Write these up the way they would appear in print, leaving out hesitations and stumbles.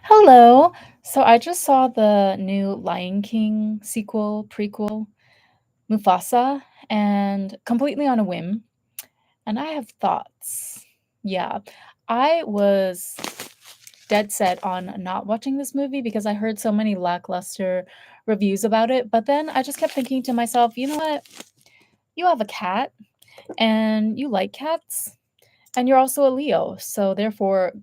Hello. So I just saw the new Lion King sequel, prequel, MUFASA, and completely on a whim. And I have thoughts. Yeah, I was dead set on not watching this movie because I heard so many lackluster reviews about it. But then I just kept thinking to myself, you know what? You have a cat and you like cats, and you're also a Leo. So therefore,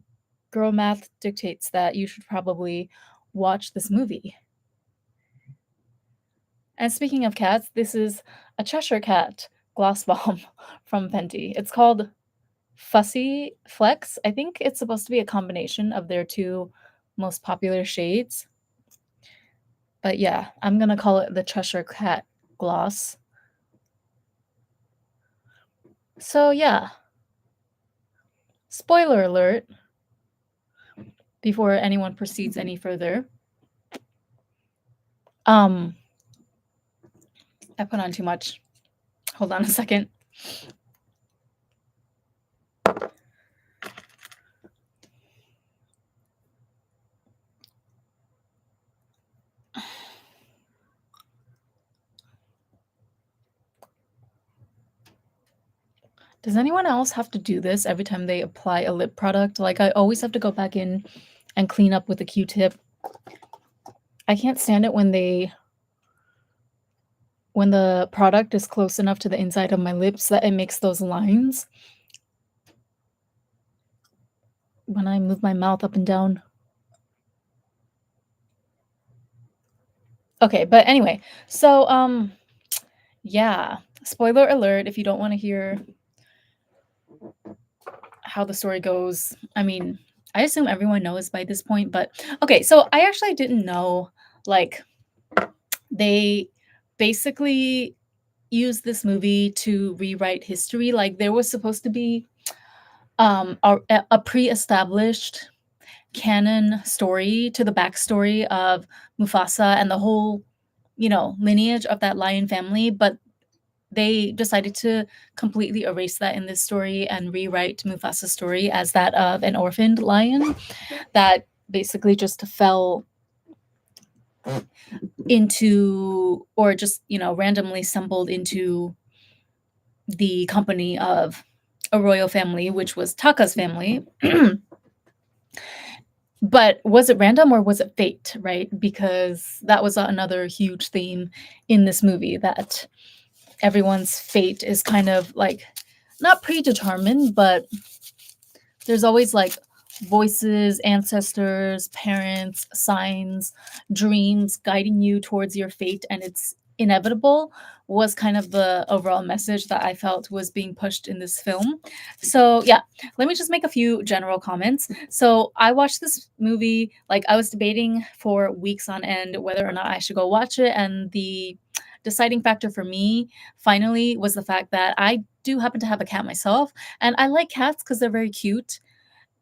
girl math dictates that you should probably watch this movie. And speaking of cats, this is a Cheshire cat gloss bomb from Fenty. It's called Fussy Flex. I think it's supposed to be a combination of their two most popular shades. But yeah, I'm gonna call it the Cheshire Cat gloss. So yeah, spoiler alert before anyone proceeds any further. Um, I put on too much. Hold on a second. Does anyone else have to do this every time they apply a lip product? Like, I always have to go back in and clean up with a Q-tip. I can't stand it when the product is close enough to the inside of my lips that it makes those lines when I move my mouth up and down. Okay, but anyway, so yeah, spoiler alert if you don't want to hear how the story goes. I mean, I assume everyone knows by this point, but okay, so I actually didn't know, like, they basically used this movie to rewrite history. Like, there was supposed to be a pre-established canon story to the backstory of Mufasa and the whole, lineage of that lion family, but they decided to completely erase that in this story and rewrite Mufasa's story as that of an orphaned lion that basically just fell into, or just, randomly stumbled into the company of a royal family, which was Taka's family. But was it random or was it fate, right? Because that was another huge theme in this movie, that everyone's fate is kind of like not predetermined, but there's always like voices, ancestors, parents, signs, dreams guiding you towards your fate, and it's inevitable, was kind of the overall message that I felt was being pushed in this film. So, yeah, let me just make a few general comments. So, I watched this movie, like, I was debating for weeks on end whether or not I should go watch it, and the deciding factor for me finally was the fact that I do happen to have a cat myself, and I like cats because they're very cute.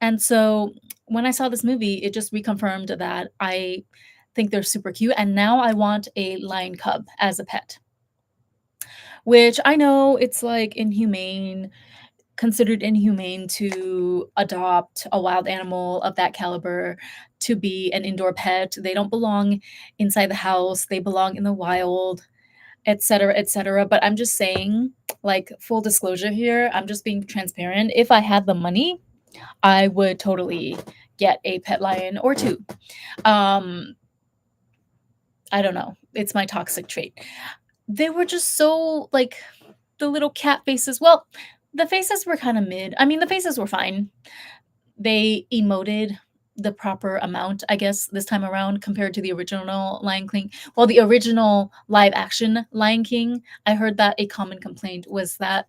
And so when I saw this movie, it just reconfirmed that I think they're super cute. And now I want a lion cub as a pet, which I know it's like inhumane, considered inhumane to adopt a wild animal of that caliber to be an indoor pet. They don't belong inside the house, they belong in the wild, etc., etc. But I'm just saying, like, full disclosure here, I'm just being transparent. If I had the money, I would totally get a pet lion or two. Um, I don't know. It's my toxic trait. They were just so like the little cat faces. Well, the faces were kind of mid. I mean, the faces were fine. They emoted the proper amount, I guess, this time around compared to the original Lion King. Well, the original live action Lion King, I heard that a common complaint was that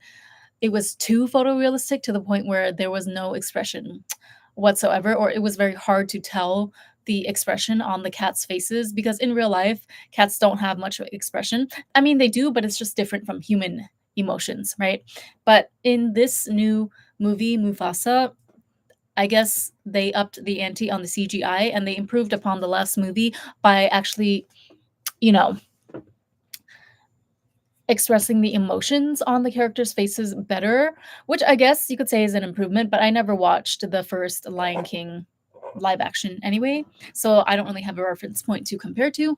it was too photorealistic to the point where there was no expression whatsoever, or it was very hard to tell the expression on the cats' faces, because in real life, cats don't have much expression. I mean, they do, but it's just different from human emotions, right? But in this new movie, Mufasa, I guess they upped the ante on the CGI and they improved upon the last movie by actually, you know, expressing the emotions on the characters' faces better, which I guess you could say is an improvement, but I never watched the first Lion King live action anyway, so I don't really have a reference point to compare to.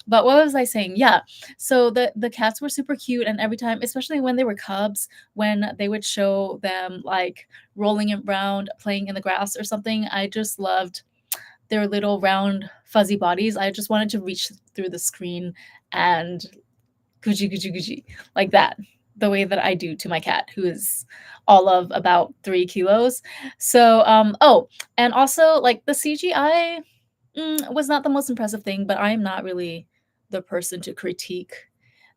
But what was I saying? Yeah. So the cats were super cute, and every time, especially when they were cubs, when they would show them like rolling around, playing in the grass or something, I just loved their little round fuzzy bodies. I just wanted to reach through the screen and Gucci Gucci Gucci like that, the way that I do to my cat, who is all of about 3 kilos. So oh, and also like the CGI was not the most impressive thing, but I am not really the person to critique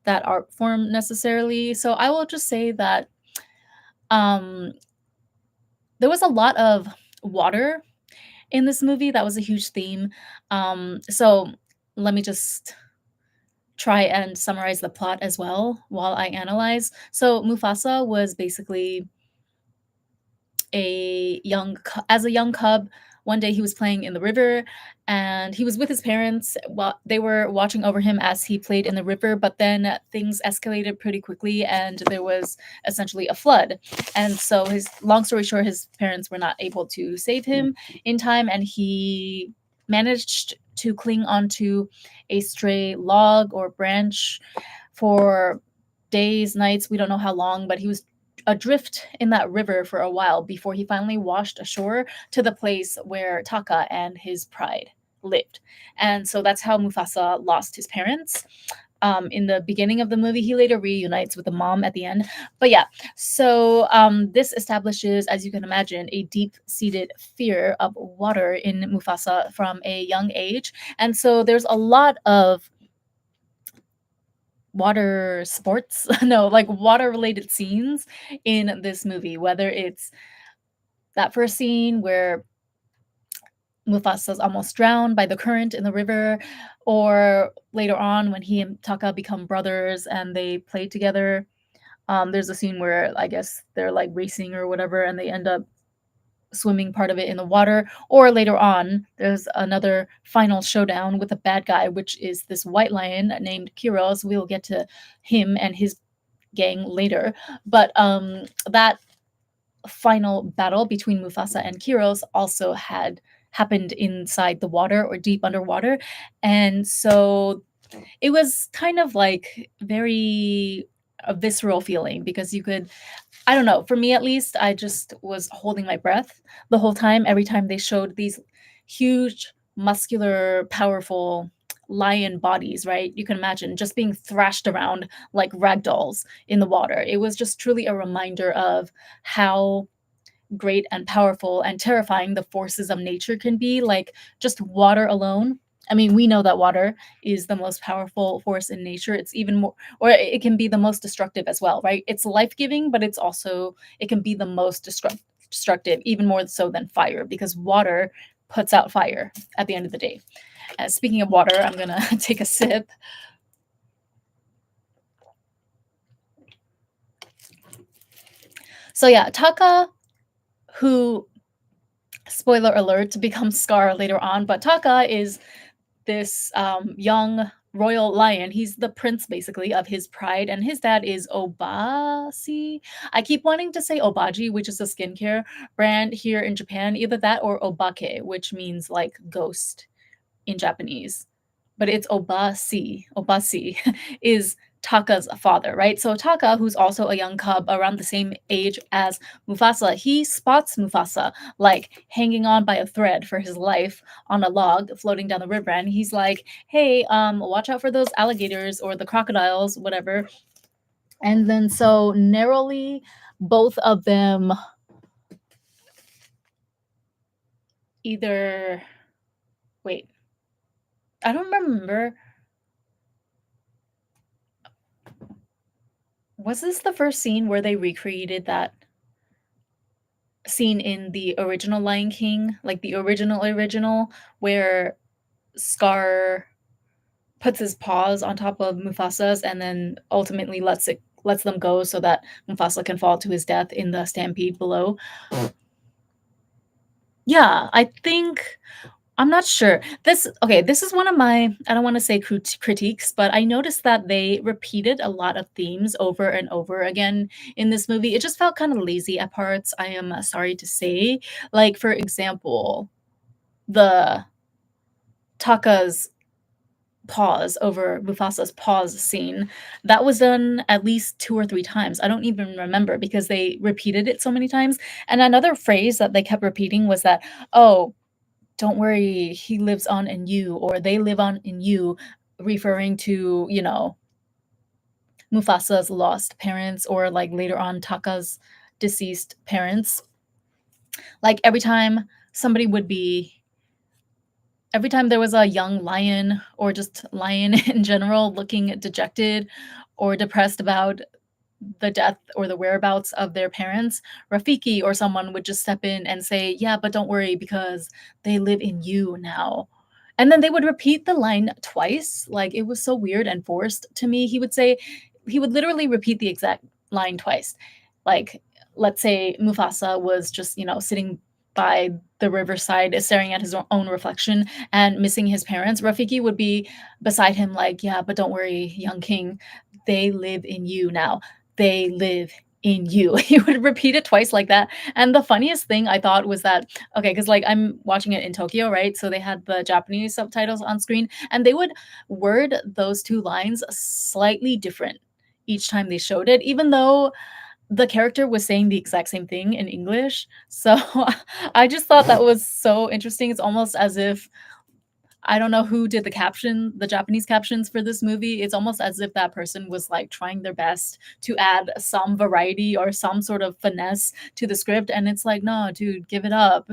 that art form necessarily. So I will just say that um, there was a lot of water in this movie. That was a huge theme. So let me just try and summarize the plot as well while I analyze. So Mufasa was basically as a young cub. One day he was playing in the river, and he was with his parents while they were watching over him as he played in the river, but then things escalated pretty quickly and there was essentially a flood. And so his long story short, his parents were not able to save him in time, and he managed to cling onto a stray log or branch for days, nights, we don't know how long, but he was adrift in that river for a while before he finally washed ashore to the place where Taka and his pride lived. And so that's how Mufasa lost his parents. In the beginning of the movie, he later reunites with the mom at the end. But yeah, so this establishes, as you can imagine, a deep seated fear of water in Mufasa from a young age. And so there's a lot of water sports no, like water related scenes in this movie, whether it's that first scene where Mufasa's almost drowned by the current in the river, or later on when he and Taka become brothers and they play together. There's a scene where I guess they're like racing or whatever and they end up swimming part of it in the water, or later on there's another final showdown with a bad guy, which is this white lion named Kiros. We'll get to him and his gang later, but that final battle between Mufasa and Kiros also had happened inside the water or deep underwater. And so it was kind of like very a visceral feeling because you could, I don't know, for me at least, I just was holding my breath the whole time every time they showed these huge, muscular, powerful lion bodies, right? You can imagine just being thrashed around like rag dolls in the water. It was just truly a reminder of how great and powerful and terrifying the forces of nature can be. Like just water alone. I mean, we know that water is the most powerful force in nature. It's even more, or it can be the most destructive as well, right? It's life giving, but it's also, it can be the most destructive, even more so than fire, because water puts out fire at the end of the day. Speaking of water, I'm going to take a sip. So, yeah, Taka, who, spoiler alert, becomes Scar later on, but Taka is this young royal lion. He's the prince basically of his pride, and his dad is Obasi. I keep wanting to say Obaji, which is a skincare brand here in Japan, either that or Obake, which means like ghost in Japanese. But it's Obasi. Obasi is Taka's father, right? So Taka, who's also a young cub around the same age as Mufasa, he spots Mufasa like hanging on by a thread for his life on a log floating down the river, and he's like, "Hey, watch out for those alligators or the crocodiles, whatever." And then so narrowly, both of them either wait, I don't remember. Was this the first scene where they recreated that scene in the original Lion King, like the original, where Scar puts his paws on top of Mufasa's and then ultimately lets them go so that Mufasa can fall to his death in the stampede below? Yeah, I think I'm not sure. This is one of my, I don't want to say critiques, but I noticed that they repeated a lot of themes over and over again in this movie. It just felt kind of lazy at parts, I am sorry to say. Like, for example, the Taka's pause over Mufasa's pause scene, that was done at least 2 or 3 times. I don't even remember because they repeated it so many times. And another phrase that they kept repeating was that, "Oh, don't worry, he lives on in you," or "They live on in you," referring to, Mufasa's lost parents or, like, later on Taka's deceased parents. Like, somebody would be every time there was a young lion or just lion in general looking dejected or depressed about the death or the whereabouts of their parents, Rafiki or someone would just step in and say, "Yeah, but don't worry because they live in you now." And then they would repeat the line twice. Like it was so weird and forced to me. He would literally repeat the exact line twice. Like, let's say Mufasa was just, sitting by the riverside staring at his own reflection and missing his parents. Rafiki would be beside him, like, "Yeah, but don't worry, young king, they live in you now. They live in you." He would repeat it twice like that. And the funniest thing I thought was that, okay, because like I'm watching it in Tokyo, right? So they had the Japanese subtitles on screen, and they would word those two lines slightly different each time they showed it, even though the character was saying the exact same thing in English. So I just thought that was so interesting. It's almost as if I don't know who did the Japanese captions for this movie. It's almost as if that person was like trying their best to add some variety or some sort of finesse to the script. And it's like, no, dude, give it up.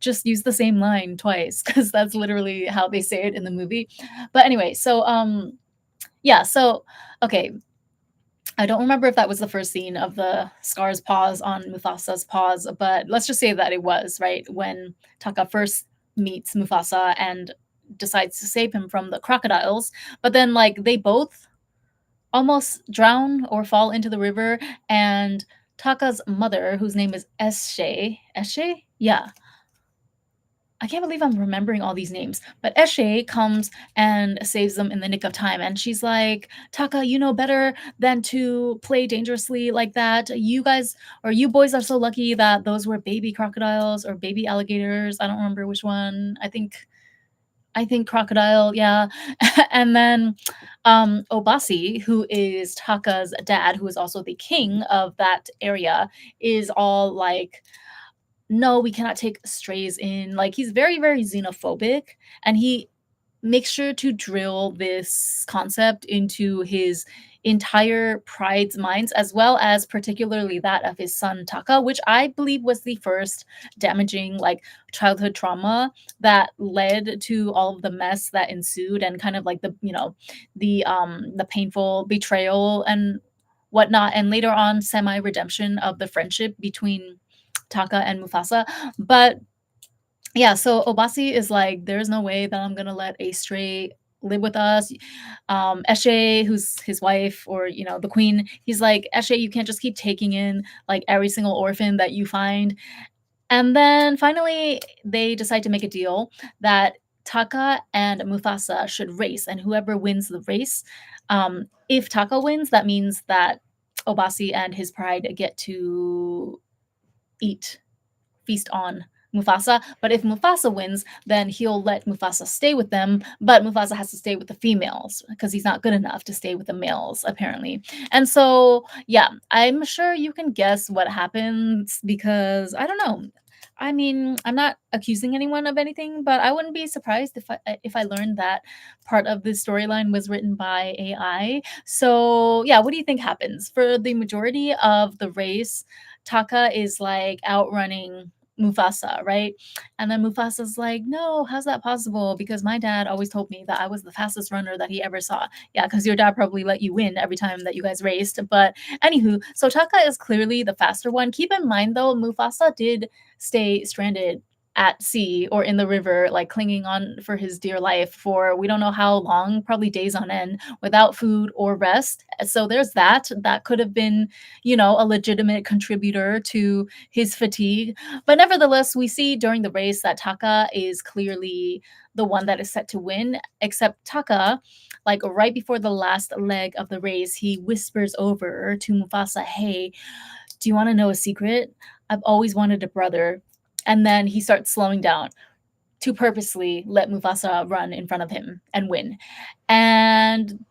Just use the same line twice because that's literally how they say it in the movie. But anyway, yeah, so okay, I don't remember if that was the first scene of the Scar's paws on Mufasa's paws, but let's just say that it was, right? When Taka first meets Mufasa and decides to save him from the crocodiles, but then like they both almost drown or fall into the river, and Taka's mother, whose name is Eshe? Yeah, I can't believe I'm remembering all these names. But Eshe comes and saves them in the nick of time. And she's like, "Taka, you know better than to play dangerously like that. You guys, or you boys, are so lucky that those were baby crocodiles or baby alligators. I don't remember which one. I think crocodile, yeah." And then Obasi, who is Taka's dad, who is also the king of that area, is all like, "No, we cannot take strays in." Like he's very, very xenophobic, and he makes sure to drill this concept into his entire pride's minds, as well as particularly that of his son Taka, which I believe was the first damaging like childhood trauma that led to all of the mess that ensued, and kind of like the painful betrayal and whatnot, and later on semi redemption of the friendship between Taka and Mufasa. But yeah, so Obasi is like, "There's no way that I'm gonna let a stray live with us." Eshe, who's his wife, or the queen, he's like, "Eshe, you can't just keep taking in like every single orphan that you find." And then finally, they decide to make a deal that Taka and Mufasa should race, and whoever wins the race, if Taka wins, that means that Obasi and his pride get to eat feast on Mufasa. But if Mufasa wins, then he'll let Mufasa stay with them, but Mufasa has to stay with the females because he's not good enough to stay with the males, apparently. And so, yeah, I'm sure you can guess what happens because I don't know. I mean, I'm not accusing anyone of anything, but I wouldn't be surprised if I learned that part of the storyline was written by AI. So, yeah, what do you think happens for the majority of the race? Taka is like outrunning Mufasa, right? And then Mufasa's like, "No, how's that possible? Because my dad always told me that I was the fastest runner that he ever saw." Yeah, because your dad probably let you win every time that you guys raced. But anywho, so Taka is clearly the faster one. Keep in mind though, Mufasa did stay stranded at sea or in the river, like clinging on for his dear life for we don't know how long, probably days on end, without food or rest. So there's that. That could have been, a legitimate contributor to his fatigue. But nevertheless, we see during the race that Taka is clearly the one that is set to win, except Taka, like right before the last leg of the race, he whispers over to Mufasa, "Hey, do you want to know a secret? I've always wanted a brother." And then he starts slowing down. to purposely let Mufasa run in front of him and win. And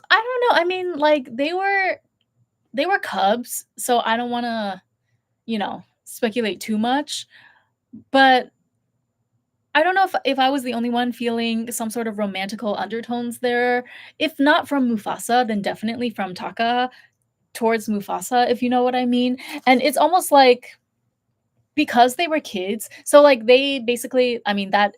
I don't know, I mean, like, they were cubs, so I don't wanna, speculate too much, but I don't know if I was the only one feeling some sort of romantical undertones there. If not from Mufasa, then definitely from Taka towards Mufasa, if you know what I mean. And it's almost like because they were kids, so like they basically, I mean, that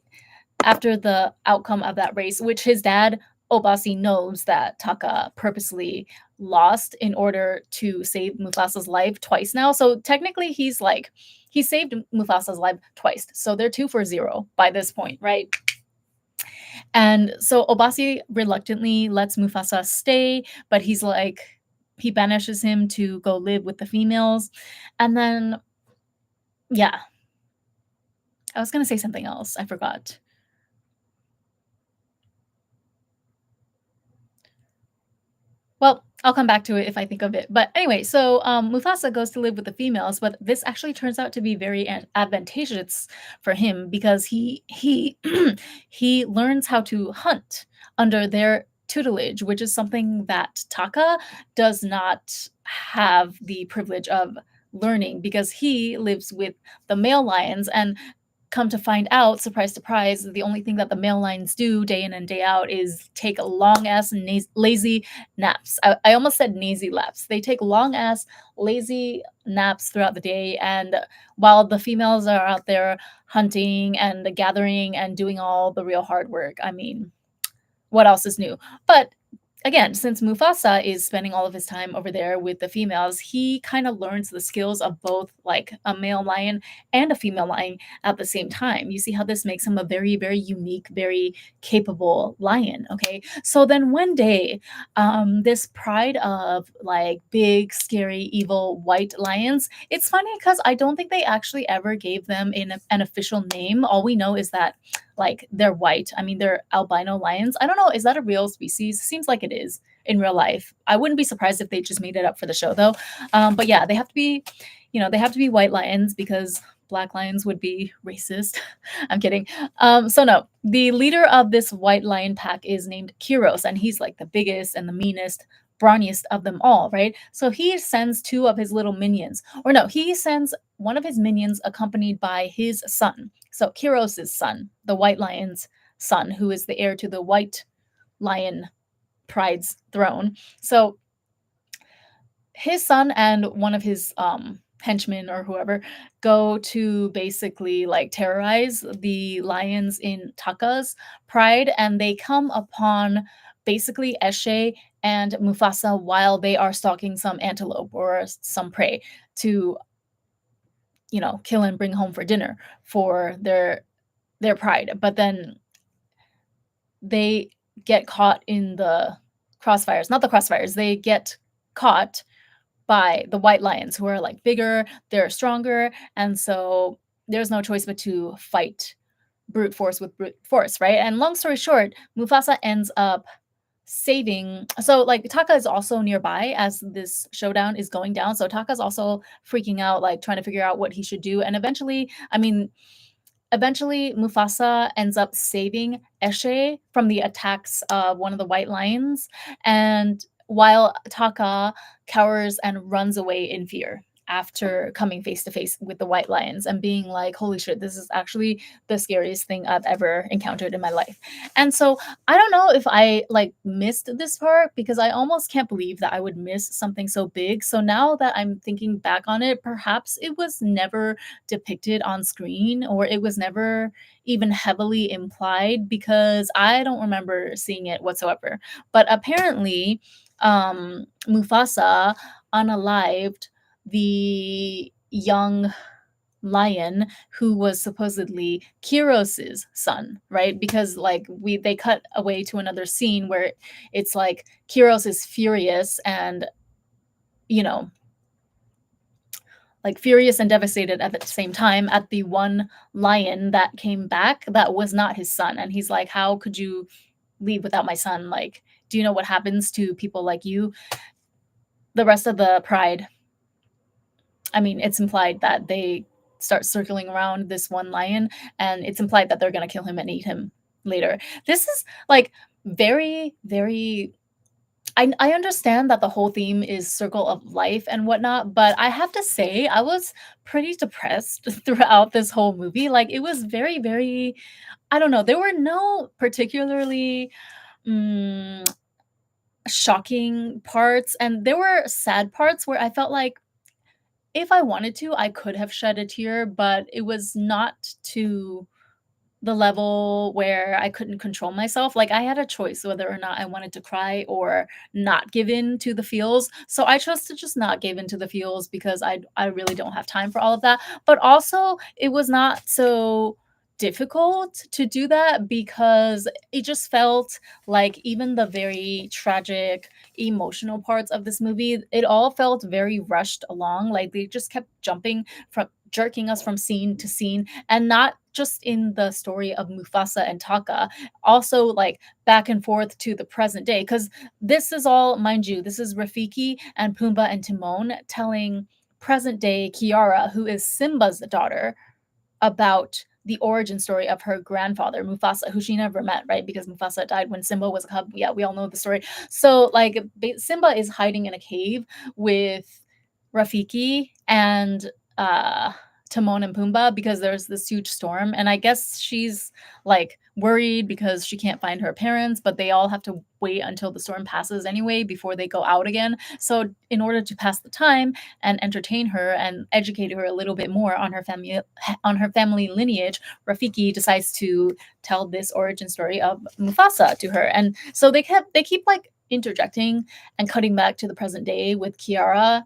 after the outcome of that race, which his dad Obasi knows that Taka purposely lost in order to save Mufasa's life twice now. So technically he saved Mufasa's life twice. So they're 2 for 0 by this point, right? And so Obasi reluctantly lets Mufasa stay, but he banishes him to go live with the females. And then yeah, I was going to say something else. I forgot. Well, I'll come back to it if I think of it. But anyway, so Mufasa goes to live with the females, but this actually turns out to be very advantageous for him because he he learns how to hunt under their tutelage, which is something that Taka does not have the privilege of learning because he lives with the male lions. And come to find out, surprise, surprise, the only thing that the male lions do day in and day out is take long ass lazy naps. I almost said nazy laps. They take long ass lazy naps throughout the day. And while the females are out there hunting and gathering and doing all the real hard work, I mean, what else is new? But again, since Mufasa is spending all of his time over there with the females, he kind of learns the skills of both like a male lion and a female lion at the same time. You see how this makes him a very, very unique, very capable lion. Okay. So then one day, this pride of like big, scary, evil white lions, it's funny because I don't think they actually ever gave them an official name. All we know is that like they're white. I mean, they're albino lions. I don't know. Is that a real species? Seems like it is in real life. I wouldn't be surprised if they just made it up for the show though. But yeah, they have to be, they have to be white lions because black lions would be racist. I'm kidding. So no, the leader of this white lion pack is named Kiros, and he's like the biggest and the meanest, brawniest of them all, right? So he sends two of his little minions, or no, he sends one of his minions accompanied by his son. So Kiros' son, the white lion's son, who is the heir to the white lion pride's throne. So his son and one of his henchmen or whoever go to basically like terrorize the lions in Taka's pride, and they come upon basically Eshe and Mufasa while they are stalking some antelope or some prey to kill and bring home for dinner for their pride. But then they get caught in the crossfires. Not the crossfires, they get caught by the white lions who are like bigger, they're stronger, and so there's no choice but to fight brute force with brute force, right? And long story short, Mufasa ends up saving. So like Taka is also nearby as this showdown is going down. So Taka's also freaking out, like trying to figure out what he should do. And eventually Mufasa ends up saving Eshe from the attacks of one of the white lions, and while Taka cowers and runs away in fear after coming face to face with the white lions and being like, holy shit, this is actually the scariest thing I've ever encountered in my life. And so I don't know if I like missed this part because I almost can't believe that I would miss something so big. So now that I'm thinking back on it, perhaps it was never depicted on screen, or it was never even heavily implied because I don't remember seeing it whatsoever. But apparently, Mufasa unalived the young lion who was supposedly Kiros's son, right? Because like they cut away to another scene where it's like Kiros is furious and you know like furious and devastated at the same time at the one lion that came back that was not his son, and he's like, how could you leave without my son? Like, do you know what happens to people like you? The rest of the pride, I mean, it's implied that they start circling around this one lion, and it's implied that they're gonna kill him and eat him later. This is, like, very, very I understand that the whole theme is circle of life and whatnot, but I have to say I was pretty depressed throughout this whole movie. Like, it was very, very I don't know, there were no particularly, mm, shocking parts, and there were sad parts where I felt like if I wanted to, I could have shed a tear, but it was not to the level where I couldn't control myself. Like, I had a choice whether or not I wanted to cry or not give in to the feels. So I chose to just not give in to the feels because I really don't have time for all of that. But also, it was not so difficult to do that because it just felt like even the very tragic emotional parts of this movie, it all felt very rushed along. Like, they just kept jumping from jerking us from scene to scene, and not just in the story of Mufasa and Taka, also like back and forth to the present day. Because this is all, mind you, this is Rafiki and Pumbaa and Timon telling present day Kiara, who is Simba's daughter, about the origin story of her grandfather, Mufasa, who she never met, right? Because Mufasa died when Simba was a cub. Yeah, we all know the story. So, like, Simba is hiding in a cave with Rafiki and uh Timon and Pumbaa because there's this huge storm, and I guess she's like worried because she can't find her parents, but they all have to wait until the storm passes anyway before they go out again. So in order to pass the time and entertain her and educate her a little bit more on her family lineage, Rafiki decides to tell this origin story of Mufasa to her. And so they keep like interjecting and cutting back to the present day with Kiara,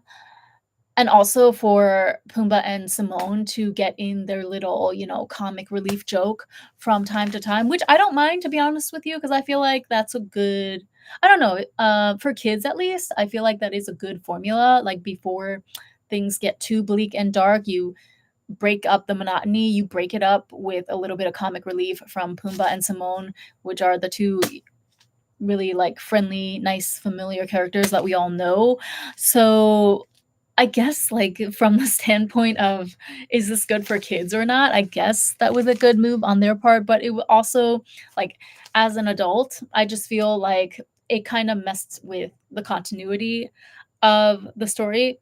and also for Pumbaa and Simone to get in their little, comic relief joke from time to time, which I don't mind, to be honest with you, because I feel like that's a good I don't know, for kids at least, I feel like that is a good formula. Like, before things get too bleak and dark, you break up the monotony, you break it up with a little bit of comic relief from Pumbaa and Simone, which are the two really, like, friendly, nice, familiar characters that we all know. So I guess, like, from the standpoint of, is this good for kids or not? I guess that was a good move on their part, but also, like, as an adult, I just feel like it kind of messed with the continuity of the story.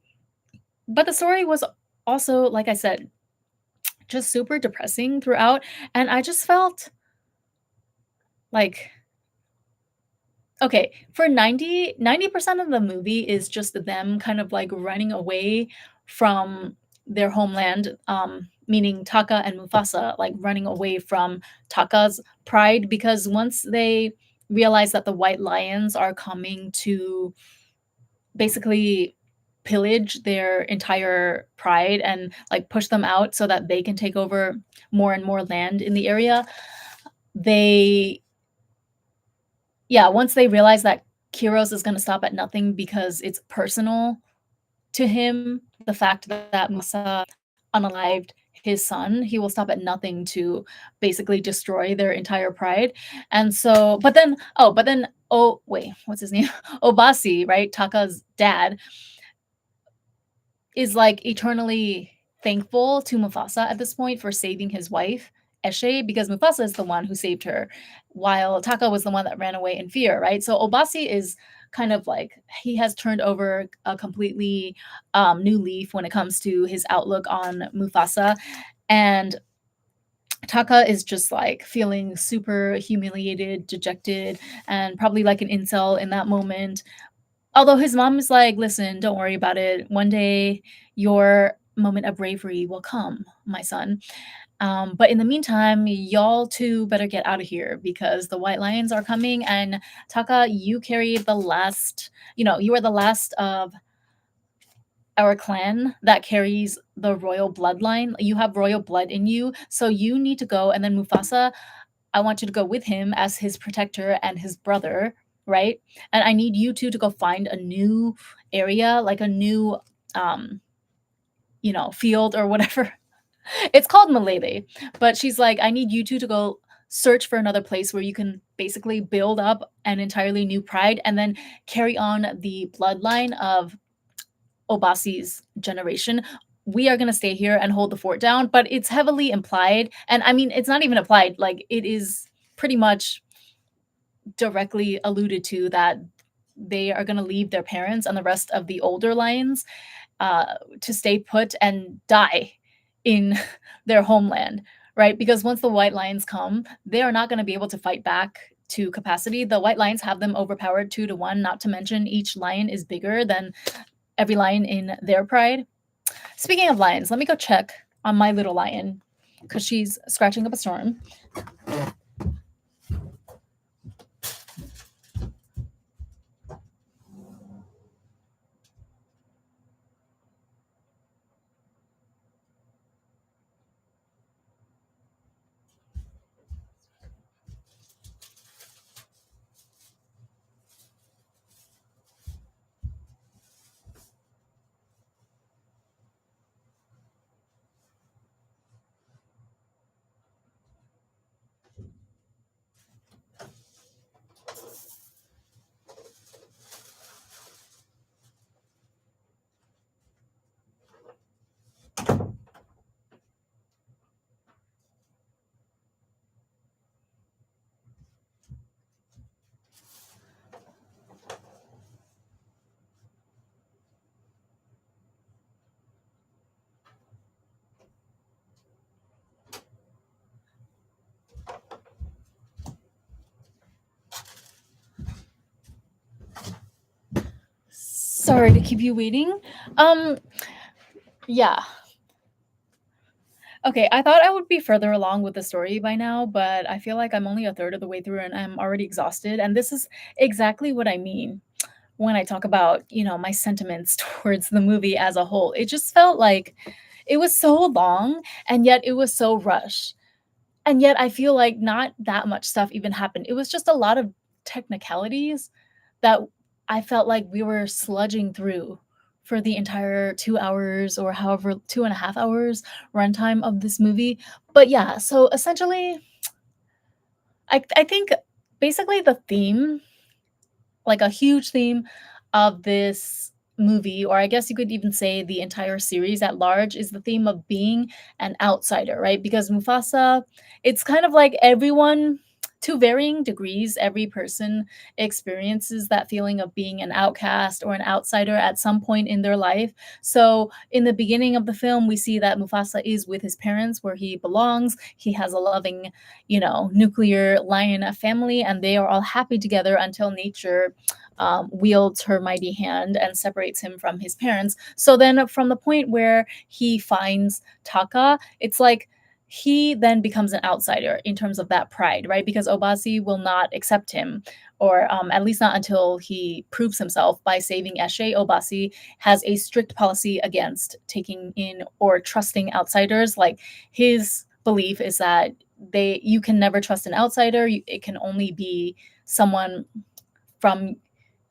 But the story was also, like I said, just super depressing throughout, and I just felt like okay, for 90% of the movie is just them kind of, like, running away from their homeland, meaning Taka and Mufasa, like, running away from Taka's pride, because once they realize that the white lions are coming to basically pillage their entire pride and, like, push them out so that they can take over more and more land in the area, they yeah, once they realize that Kiros is gonna stop at nothing because it's personal to him, the fact that Masa unalived his son, he will stop at nothing to basically destroy their entire pride. And so oh, wait, what's his name? Obasi, right? Taka's dad is, like, eternally thankful to Mufasa at this point for saving his wife, Eshe, because Mufasa is the one who saved her, while Taka was the one that ran away in fear, right? So Obasi is kind of like he has turned over a completely new leaf when it comes to his outlook on Mufasa, and Taka is just like feeling super humiliated, dejected, and probably like an incel in that moment. Although his mom is like, "Listen, don't worry about it. One day your moment of bravery will come, my son. But in the meantime, y'all two better get out of here because the white lions are coming. And Taka, you carry the last, you are the last of our clan that carries the royal bloodline. You have royal blood in you. So you need to go. And then Mufasa, I want you to go with him as his protector and his brother, right? And I need you two to go find a new area, like a new, um, field or whatever. It's called Malele, but she's like, I need you two to go search for another place where you can basically build up an entirely new pride and then carry on the bloodline of Obasi's generation we are going to stay here and hold the fort down, but it's heavily implied, and I mean it's not even applied, like it is pretty much directly alluded to that they are going to leave their parents and the rest of the older lions to stay put and die in their homeland, right? Because once the white lions come, they are not going to be able to fight back to capacity. The white lions have them overpowered 2 to 1, not to mention each lion is bigger than every lion in their pride. Speaking of lions, let me go check on my little lion because she's scratching up a storm. Sorry to keep you waiting. Um, yeah. Okay, I thought I would be further along with the story by now, but I feel like I'm only a third of the way through and I'm already exhausted. And this is exactly what I mean when I talk about, my sentiments towards the movie as a whole. It just felt like it was so long and yet it was so rushed. And yet I feel like not that much stuff even happened. It was just a lot of technicalities that I felt like we were sludging through for the entire 2 hours or however 2.5 hours runtime of this movie. But yeah, so essentially, I think basically the theme, like a huge theme of this movie, or I guess you could even say the entire series at large, is the theme of being an outsider, right? Because Mufasa, it's kind of like everyone, to varying degrees, every person experiences that feeling of being an outcast or an outsider at some point in their life. So, in the beginning of the film, we see that Mufasa is with his parents where he belongs. He has a loving, nuclear lion family, and they are all happy together until nature wields her mighty hand and separates him from his parents. So then, from the point where he finds Taka, it's like he then becomes an outsider in terms of that pride, right? Because Obasi will not accept him, or at least not until he proves himself by saving Eshe. Obasi has a strict policy against taking in or trusting outsiders. Like his belief is that you can never trust an outsider. It can only be someone from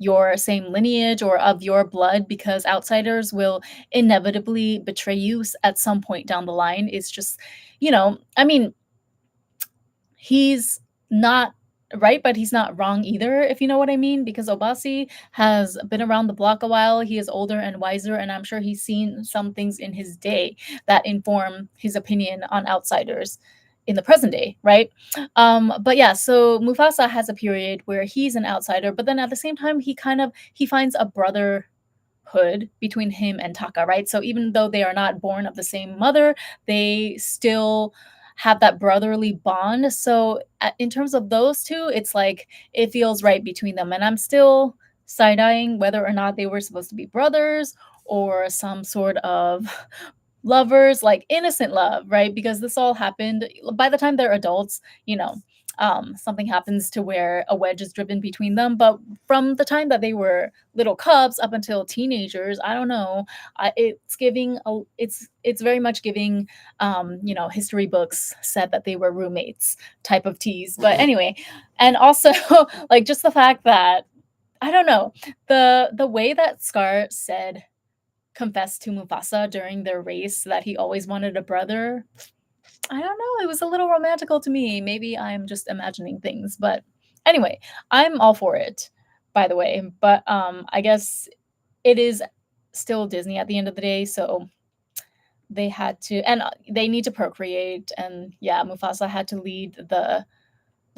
your same lineage or of your blood, because outsiders will inevitably betray you at some point down the line. It's just, I mean, he's not right, but he's not wrong either, if you know what I mean, because Obasi has been around the block a while. He is older and wiser, and I'm sure he's seen some things in his day that inform his opinion on outsiders in the present day, right? But yeah, so Mufasa has a period where he's an outsider, but then at the same time, he finds a brother hood between him and Taka, right? So even though they are not born of the same mother, they still have that brotherly bond. So in terms of those two, it's like it feels right between them. And I'm still side-eyeing whether or not they were supposed to be brothers or some sort of lovers, like innocent love, right? Because this all happened by the time they're adults, something happens to where a wedge is driven between them. But from the time that they were little cubs up until teenagers, I don't know. It's very much giving, history books said that they were roommates type of tease. But anyway, and also like just the fact that I don't know the way that Scar said confessed to Mufasa during their race that he always wanted a brother. I don't know, it was a little romantical to me. Maybe I'm just imagining things, but anyway, I'm all for it, by the way. But I guess it is still Disney at the end of the day, so they had to, and they need to procreate, and yeah, Mufasa had to lead the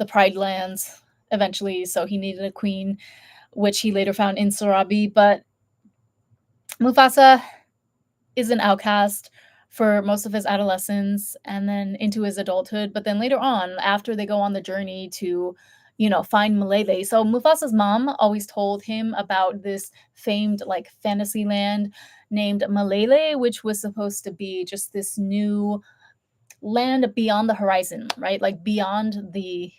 Pride Lands eventually, so he needed a queen, which he later found in Sarabi. But Mufasa is an outcast for most of his adolescence and then into his adulthood. But then later on, after they go on the journey to, find Malele. So Mufasa's mom always told him about this famed like fantasy land named Malele, which was supposed to be just this new land beyond the horizon, right? Like beyond the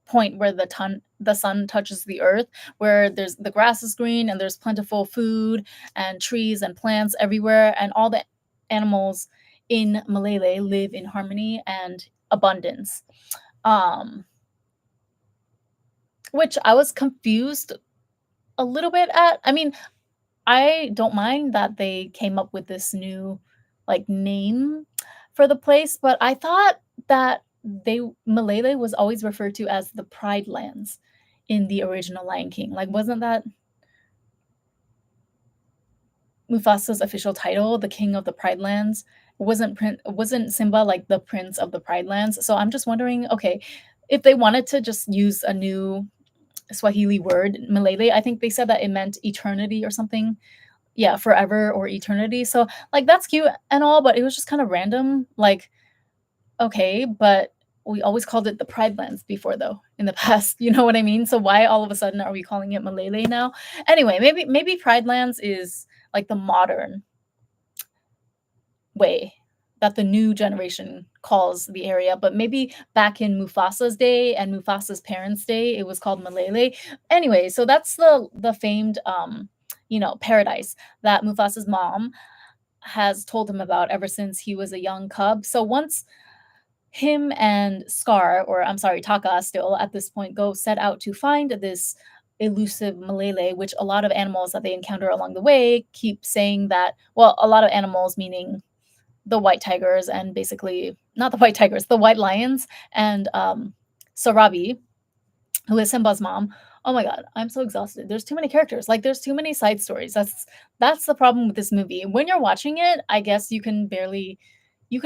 point where the sun touches the earth, where there's the grass is green and there's plentiful food and trees and plants everywhere, and all the animals in Malele live in harmony and abundance. Um, which I was confused a little bit at. I mean, I don't mind that they came up with this new, like, name for the place, but I thought that they Malele was always referred to as the Pride Lands in the original Lion King. Like, wasn't that Mufasa's official title, the King of the Pride Lands? Wasn't Simba like the Prince of the Pride Lands? So I'm just wondering, okay, if they wanted to just use a new Swahili word, Malele, I think they said that it meant eternity or something. Yeah, forever or eternity. So, like, that's cute and all, but it was just kind of random. Like, okay, but we always called it the Pride Lands before, though, in the past. You know what I mean? So why all of a sudden are we calling it Malele now? Anyway, maybe Pride Lands is like the modern way that the new generation calls the area, but maybe back in Mufasa's day and Mufasa's parents' day, it was called Malele. Anyway, so that's the famed paradise that Mufasa's mom has told him about ever since he was a young cub. So once him and Scar, or I'm sorry, Taka still at this point, go set out to find this elusive Malele, which a lot of animals that they encounter along the way keep saying that, well, a lot of animals meaning the white tigers and basically not the white tigers, the white lions and Sarabi, who is Simba's mom. Oh my god, I'm so exhausted. There's too many characters. Like there's too many side stories. That's the problem with this movie. When you're watching it, I guess you can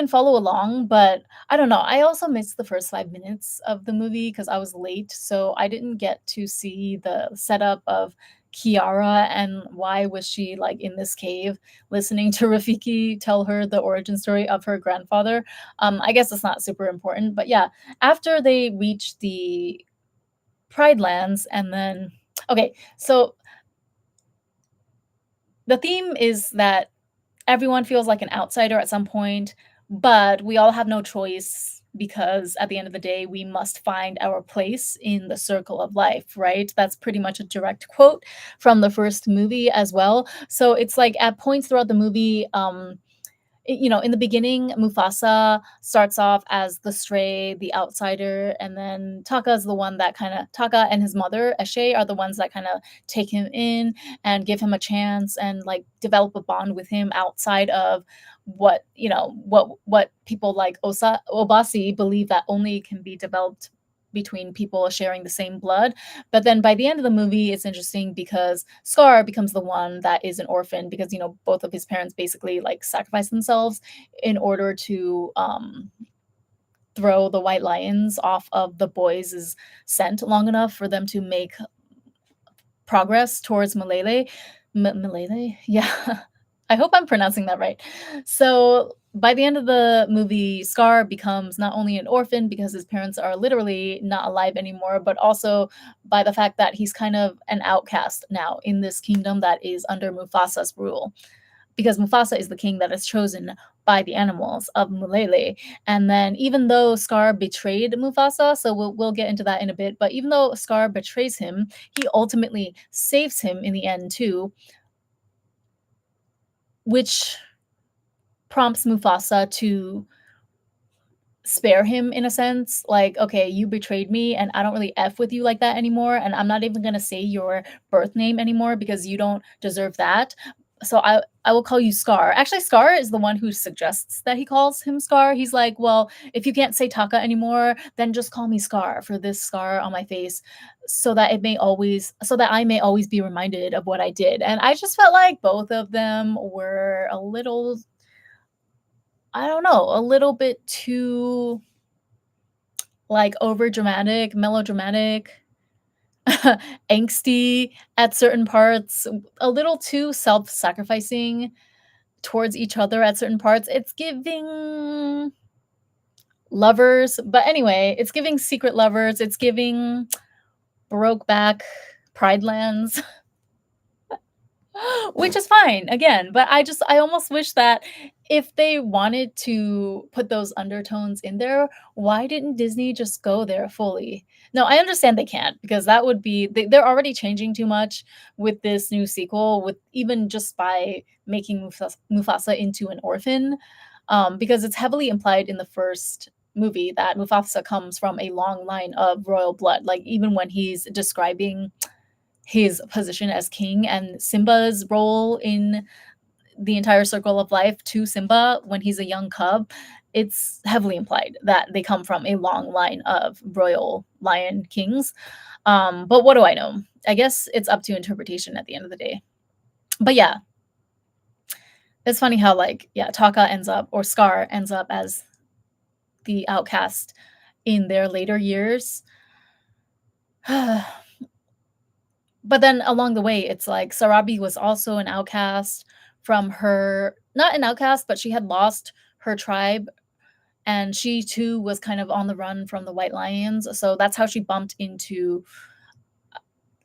follow along, but I don't know. I also missed the first 5 minutes of the movie because I was late, so I didn't get to see the setup of Kiara and why was she like in this cave listening to Rafiki tell her the origin story of her grandfather. I guess it's not super important, but yeah, after they reach the Pride Lands and then okay, so the theme is that everyone feels like an outsider at some point, but we all have no choice because at the end of the day, we must find our place in the circle of life, right? That's pretty much a direct quote from the first movie as well. So it's like at points throughout the movie, in the beginning, Mufasa starts off as the stray, the outsider, and then Taka is the one that kind of Taka and his mother Eshe are the ones that kind of take him in and give him a chance and like develop a bond with him outside of what people like Obasi believe that only can be developed between people sharing the same blood. But then by the end of the movie, it's interesting because Scar becomes the one that is an orphan because both of his parents basically like sacrifice themselves in order to throw the white lions off of the boys' scent long enough for them to make progress towards Malele. Malele? Yeah. I hope I'm pronouncing that right. So by the end of the movie, Scar becomes not only an orphan because his parents are literally not alive anymore, but also by the fact that he's kind of an outcast now in this kingdom that is under Mufasa's rule. Because Mufasa is the king that is chosen by the animals of Mulele. And then even though Scar betrayed Mufasa, so we'll get into that in a bit, but even though Scar betrays him, he ultimately saves him in the end too, which prompts Mufasa to spare him in a sense. Like, okay, you betrayed me and I don't really F with you like that anymore. And I'm not even gonna say your birth name anymore because you don't deserve that. So I will call you Scar. Actually, Scar is the one who suggests that he calls him Scar. He's like, well, if you can't say Taka anymore, then just call me Scar for this scar on my face so that I may always be reminded of what I did. And I just felt like both of them were a little I don't know, a little bit too, like, overdramatic, melodramatic, angsty at certain parts, a little too self-sacrificing towards each other at certain parts. It's giving Lovers, but anyway, it's giving Secret Lovers, it's giving Brokeback Pridelands. Which is fine, again, but I almost wish that if they wanted to put those undertones in there, why didn't Disney just go there fully? No, I understand they can't because that would be they're already changing too much with this new sequel, with even just by making Mufasa into an orphan, because it's heavily implied in the first movie that Mufasa comes from a long line of royal blood, like, even when he's describing his position as king and Simba's role in the entire circle of life to Simba when he's a young cub, it's heavily implied that they come from a long line of royal lion kings. But what do I know? I guess it's up to interpretation at the end of the day. But yeah, it's funny how, like, yeah, Taka ends up, or Scar ends up as the outcast in their later years. But then along the way, it's like Sarabi was also an outcast from her, not an outcast, but she had lost her tribe, and she too was kind of on the run from the White Lions. So that's how she bumped into,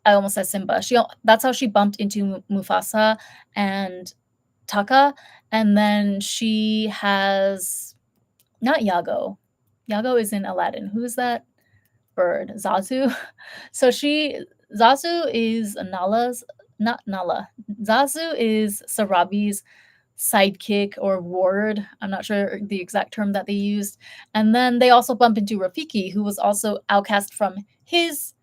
I almost said Simba. That's how she bumped into Mufasa and Taka, and then she has not Yago. Yago is in Aladdin. Who is that bird? Zazu. So she Zazu is Nala's, not Nala. Zazu is Sarabi's sidekick or ward. I'm not sure the exact term that they used. And then they also bump into Rafiki, who was also outcast from his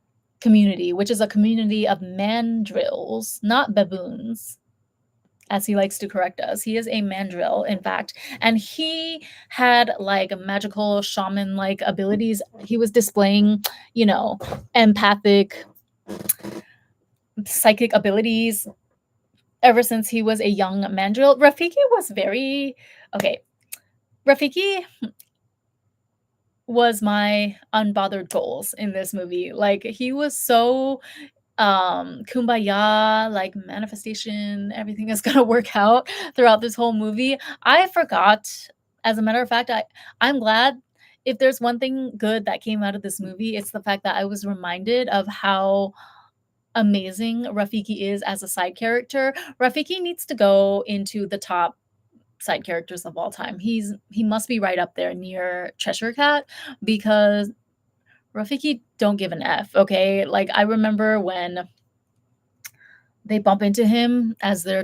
community, which is a community of mandrills, not baboons, as he likes to correct us. He is a mandrill, in fact, and he had like magical shaman like abilities. He was displaying, empathic, psychic abilities ever since he was a young mandrill. Rafiki was very okay. Rafiki was my unbothered goals in this movie. Like, he was so kumbaya, like, manifestation, everything is gonna work out throughout this whole movie. I forgot, as a matter of fact, I'm glad. If there's one thing good that came out of this movie, it's the fact that I was reminded of how amazing Rafiki is as a side character. Rafiki needs to go into the top side characters of all time. He must be right up there near Cheshire Cat, because Rafiki don't give an F, okay? Like, I remember when they bump into him as they're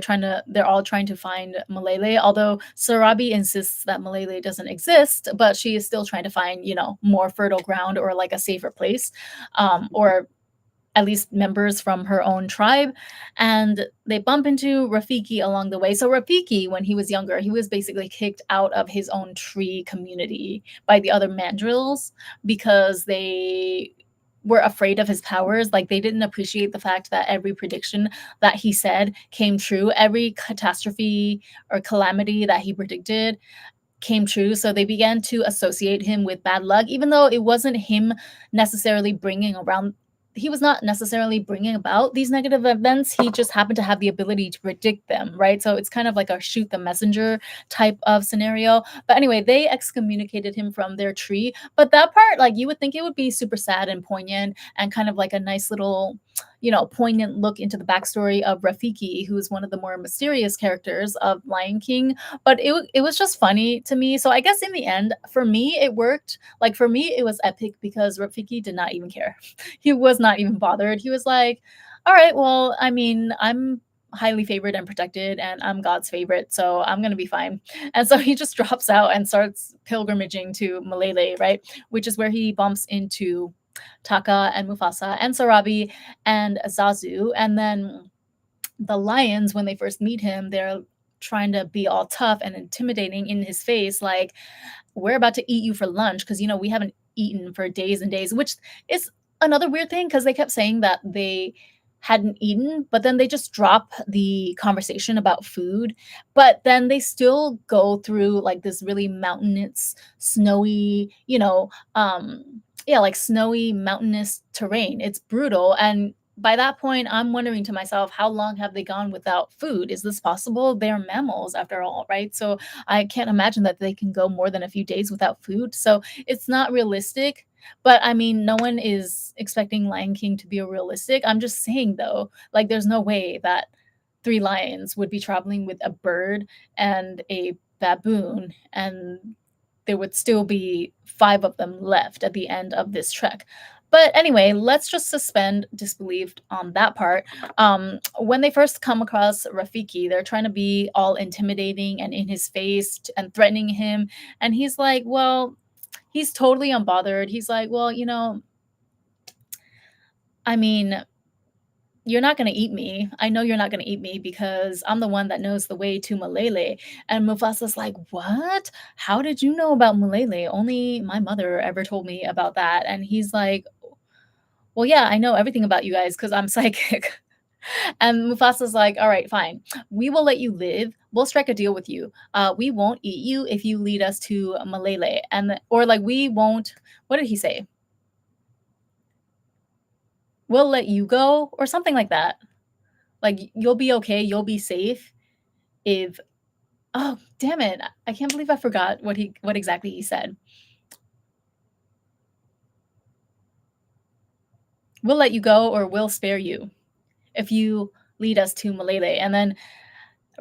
all trying to find Malele, although Sarabi insists that Malele doesn't exist, but she is still trying to find, more fertile ground, or like a safer place, or at least members from her own tribe, and they bump into Rafiki along the way. So Rafiki, when he was younger, he was basically kicked out of his own tree community by the other mandrills because they were afraid of his powers. Like, they didn't appreciate the fact that every prediction that he said came true. Every catastrophe or calamity that he predicted came true, so they began to associate him with bad luck, even though it wasn't him necessarily bringing around he was not necessarily bringing about these negative events. He just happened to have the ability to predict them, right? So it's kind of like a shoot the messenger type of scenario. But anyway, they excommunicated him from their tree. But that part, like, you would think it would be super sad and poignant, and kind of like a nice little, poignant look into the backstory of Rafiki, who's one of the more mysterious characters of Lion King. But it was just funny to me. So I guess in the end, for me, it worked. Like, for me, it was epic because Rafiki did not even care. He was not even bothered. He was like, all right, well, I mean, I'm highly favored and protected, and I'm God's favorite, so I'm going to be fine. And so he just drops out and starts pilgrimaging to Malele, right? Which is where he bumps into Taka and Mufasa and Sarabi and Zazu. And then the lions, when they first meet him, they're trying to be all tough and intimidating in his face, like, we're about to eat you for lunch because, we haven't eaten for days and days, which is another weird thing because they kept saying that hadn't eaten, but then they just drop the conversation about food. But then they still go through like this really mountainous, snowy, yeah, like snowy mountainous terrain. It's brutal. And by that point, I'm wondering to myself, how long have they gone without food? Is this possible? They're mammals after all, right? So I can't imagine that they can go more than a few days without food. So it's not realistic, but I mean, no one is expecting Lion King to be realistic. I'm just saying though, like there's no way that three lions would be traveling with a bird and a baboon and there would still be five of them left at the end of this trek. But anyway, let's just suspend disbelief on that part. When they first come across Rafiki, they're trying to be all intimidating and in his face and threatening him. And he's like, well, he's totally unbothered. He's like, well, I mean, you're not gonna eat me. I know you're not gonna eat me because I'm the one that knows the way to Malele. And Mufasa's like, what? How did you know about Malele? Only my mother ever told me about that. And he's like, well, yeah, I know everything about you guys because I'm psychic. And Mufasa's like, all right, fine. We will let you live. We'll strike a deal with you. We won't eat you if you lead us to Malele. Or like, we won't, what did he say? We'll let you go or something like that. Like, you'll be okay, you'll be safe if oh, damn it. I can't believe I forgot what exactly he said. "We'll let you go or we'll spare you if you lead us to Malele." And then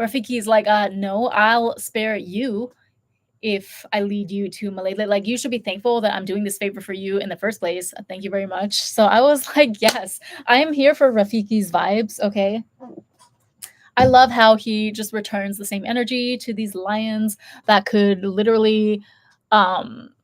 Rafiki's like, no, I'll spare you if I lead you to Malele. Like, you should be thankful that I'm doing this favor for you in the first place. Thank you very much." So I was like, yes, I am here for Rafiki's vibes, okay? I love how he just returns the same energy to these lions that could literally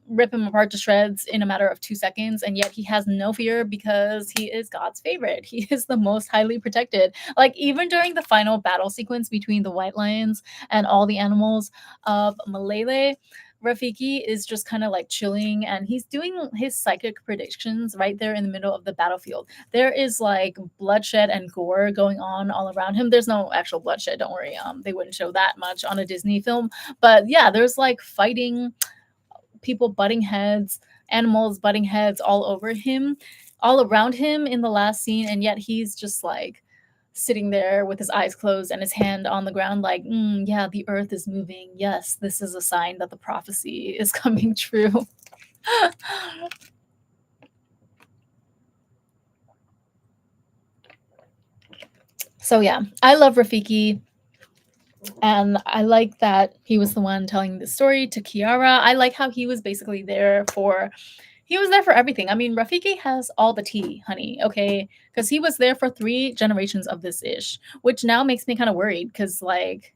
rip him apart to shreds in a matter of 2 seconds. And yet he has no fear because he is God's favorite. He is the most highly protected. Like, even during the final battle sequence between the white lions and all the animals of Malele, Rafiki is just kind of like chilling and he's doing his psychic predictions right there in the middle of the battlefield. There is like bloodshed and gore going on all around him. There's no actual bloodshed, don't worry. They wouldn't show that much on a Disney film. But yeah, there's like fighting, people butting heads, animals butting heads all over him, all around him in the last scene, and yet he's just like sitting there with his eyes closed and his hand on the ground, like, yeah, the earth is moving. Yes, this is a sign that the prophecy is coming true. So yeah, I love Rafiki. And I like that he was the one telling the story to Kiara. I like how he was basically there for everything. I mean, Rafiki has all the tea, honey, okay? Because he was there for 3 generations of this ish, which now makes me kind of worried because, like,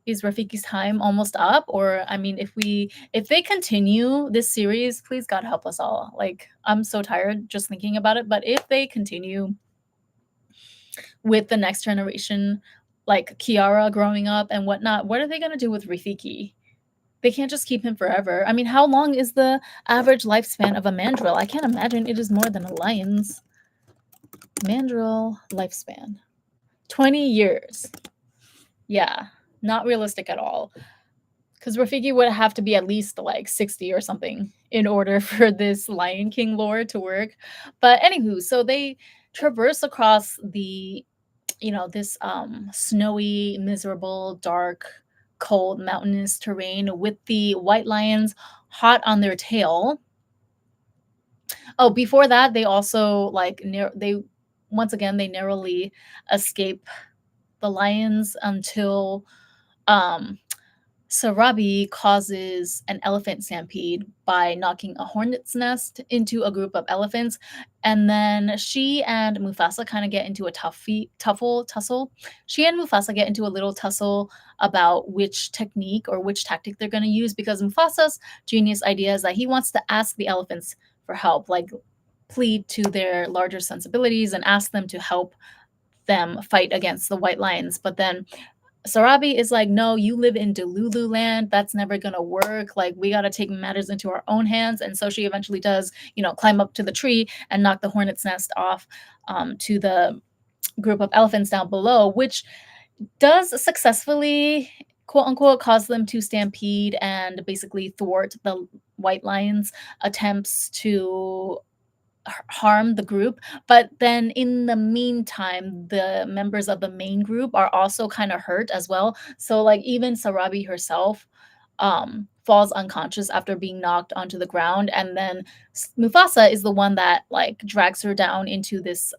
is Rafiki's time almost up? Or, I mean, if they continue this series, please God help us all. Like, I'm so tired just thinking about it. But if they continue with the next generation, like Kiara growing up and whatnot, what are they gonna do with Rafiki? They can't just keep him forever. I mean, how long is the average lifespan of a mandrill? I can't imagine it is more than a lion's. Mandrill lifespan 20 years. Yeah, not realistic at all. Because Rafiki would have to be at least like 60 or something in order for this Lion King lore to work. But anywho, so they traverse across the this snowy, miserable, dark, cold, mountainous terrain with the white lions hot on their tail. Oh, before that, they also like they once again they narrowly escape the lions until um Sarabi causes an elephant stampede by knocking a hornet's nest into a group of elephants, and then she and Mufasa kind of get into a tussle. She and Mufasa get into a little tussle about which technique or which tactic they're going to use because Mufasa's genius idea is that he wants to ask the elephants for help, like plead to their larger sensibilities and ask them to help them fight against the white lions. But then Sarabi is like, no, you live in Delulu land. That's never gonna work. Like, we gotta take matters into our own hands. And so she eventually does, climb up to the tree and knock the hornet's nest off to the group of elephants down below, which does successfully, quote unquote, cause them to stampede and basically thwart the white lions' attempts to harm the group. But then in the meantime, the members of the main group are also kind of hurt as well. So like even Sarabi herself falls unconscious after being knocked onto the ground, and then Mufasa is the one that like drags her down into this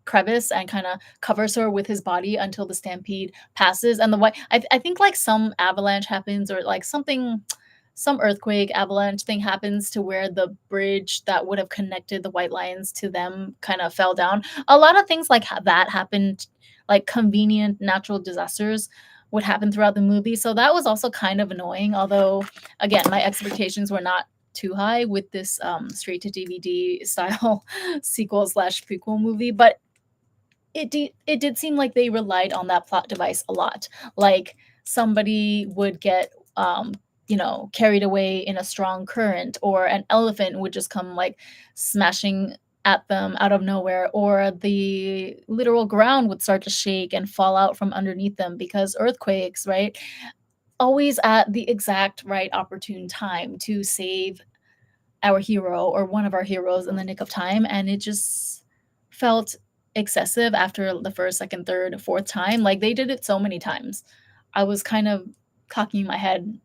crevice and kind of covers her with his body until the stampede passes. And the white, I think like some avalanche happens, or like something, some earthquake avalanche thing happens to where the bridge that would have connected the white lions to them kind of fell down. A lot of things like that happened, like convenient natural disasters would happen throughout the movie. So that was also kind of annoying. Although, again, my expectations were not too high with this straight to DVD style sequel slash prequel movie. But it did seem like they relied on that plot device a lot. Like somebody would get carried away in a strong current, or an elephant would just come like smashing at them out of nowhere, or the literal ground would start to shake and fall out from underneath them because earthquakes, right? Always at the exact right opportune time to save our hero or one of our heroes in the nick of time. And it just felt excessive after the first, second, third, fourth time. Like they did it so many times. I was kind of cocking my head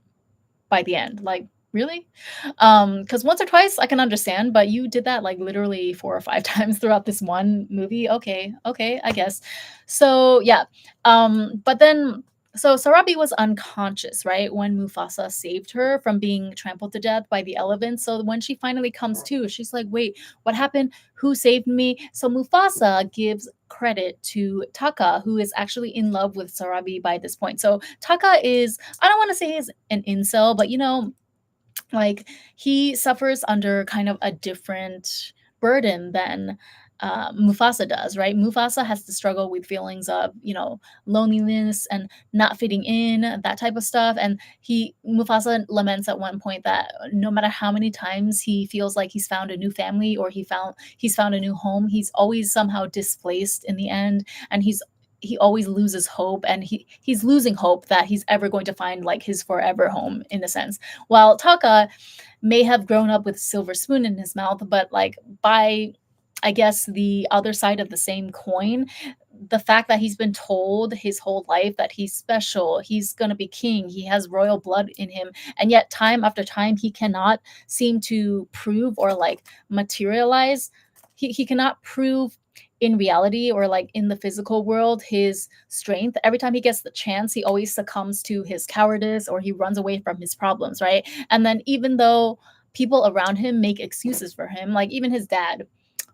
by the end. Like, really? Because once or twice I can understand, but you did that like literally 4 or 5 times throughout this one movie. Okay, okay, I guess. So yeah. But then so Sarabi was unconscious, right? When Mufasa saved her from being trampled to death by the elephants. So when she finally comes to, she's like, wait, what happened? Who saved me? So Mufasa gives credit to Taka, who is actually in love with Sarabi by this point. So Taka is, I don't want to say he's an incel, but like he suffers under kind of a different burden than Mufasa does, right? Mufasa has to struggle with feelings of, loneliness and not fitting in, that type of stuff. And Mufasa laments at one point that no matter how many times he feels like he's found a new family, or he's found a new home, he's always somehow displaced in the end, and he always loses hope, and he's losing hope that he's ever going to find like his forever home, in a sense. While Taka may have grown up with a silver spoon in his mouth, but like by, I guess, the other side of the same coin, the fact that he's been told his whole life that he's special, he's going to be king, he has royal blood in him, and yet time after time he cannot seem to prove or like materialize. He cannot prove in reality or like in the physical world his strength. Every time he gets the chance, he always succumbs to his cowardice, or he runs away from his problems, right? And then even though people around him make excuses for him, like even his dad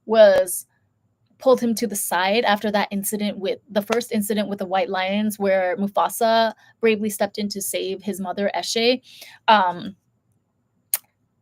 was pulled him to the side after that incident, with the first incident with the white lions, where Mufasa bravely stepped in to save his mother Eshe. um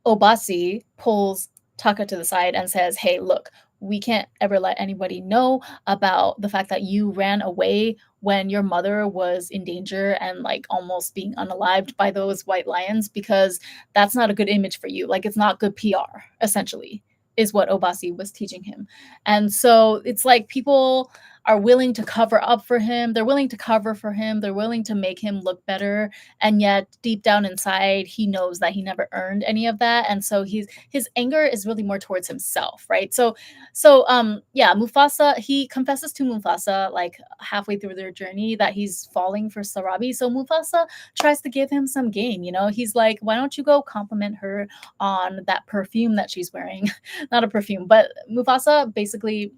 Obasi pulls Taka to the side and says, "Hey, look, we can't ever let anybody know about the fact that you ran away when your mother was in danger and like almost being unalived by those white lions, because that's not a good image for you. Like it's not good PR, essentially." Is what Obasi was teaching him. And so it's like people are willing to cover up for him. They're willing to cover for him. They're willing to make him look better, and yet deep down inside he knows that he never earned any of that. And so his anger is really more towards himself, right? So Mufasa, he confesses to Mufasa like halfway through their journey that he's falling for Sarabi. So Mufasa tries to give him some game. He's like, why don't you go compliment her on that perfume that she's wearing? Not a perfume, but Mufasa basically,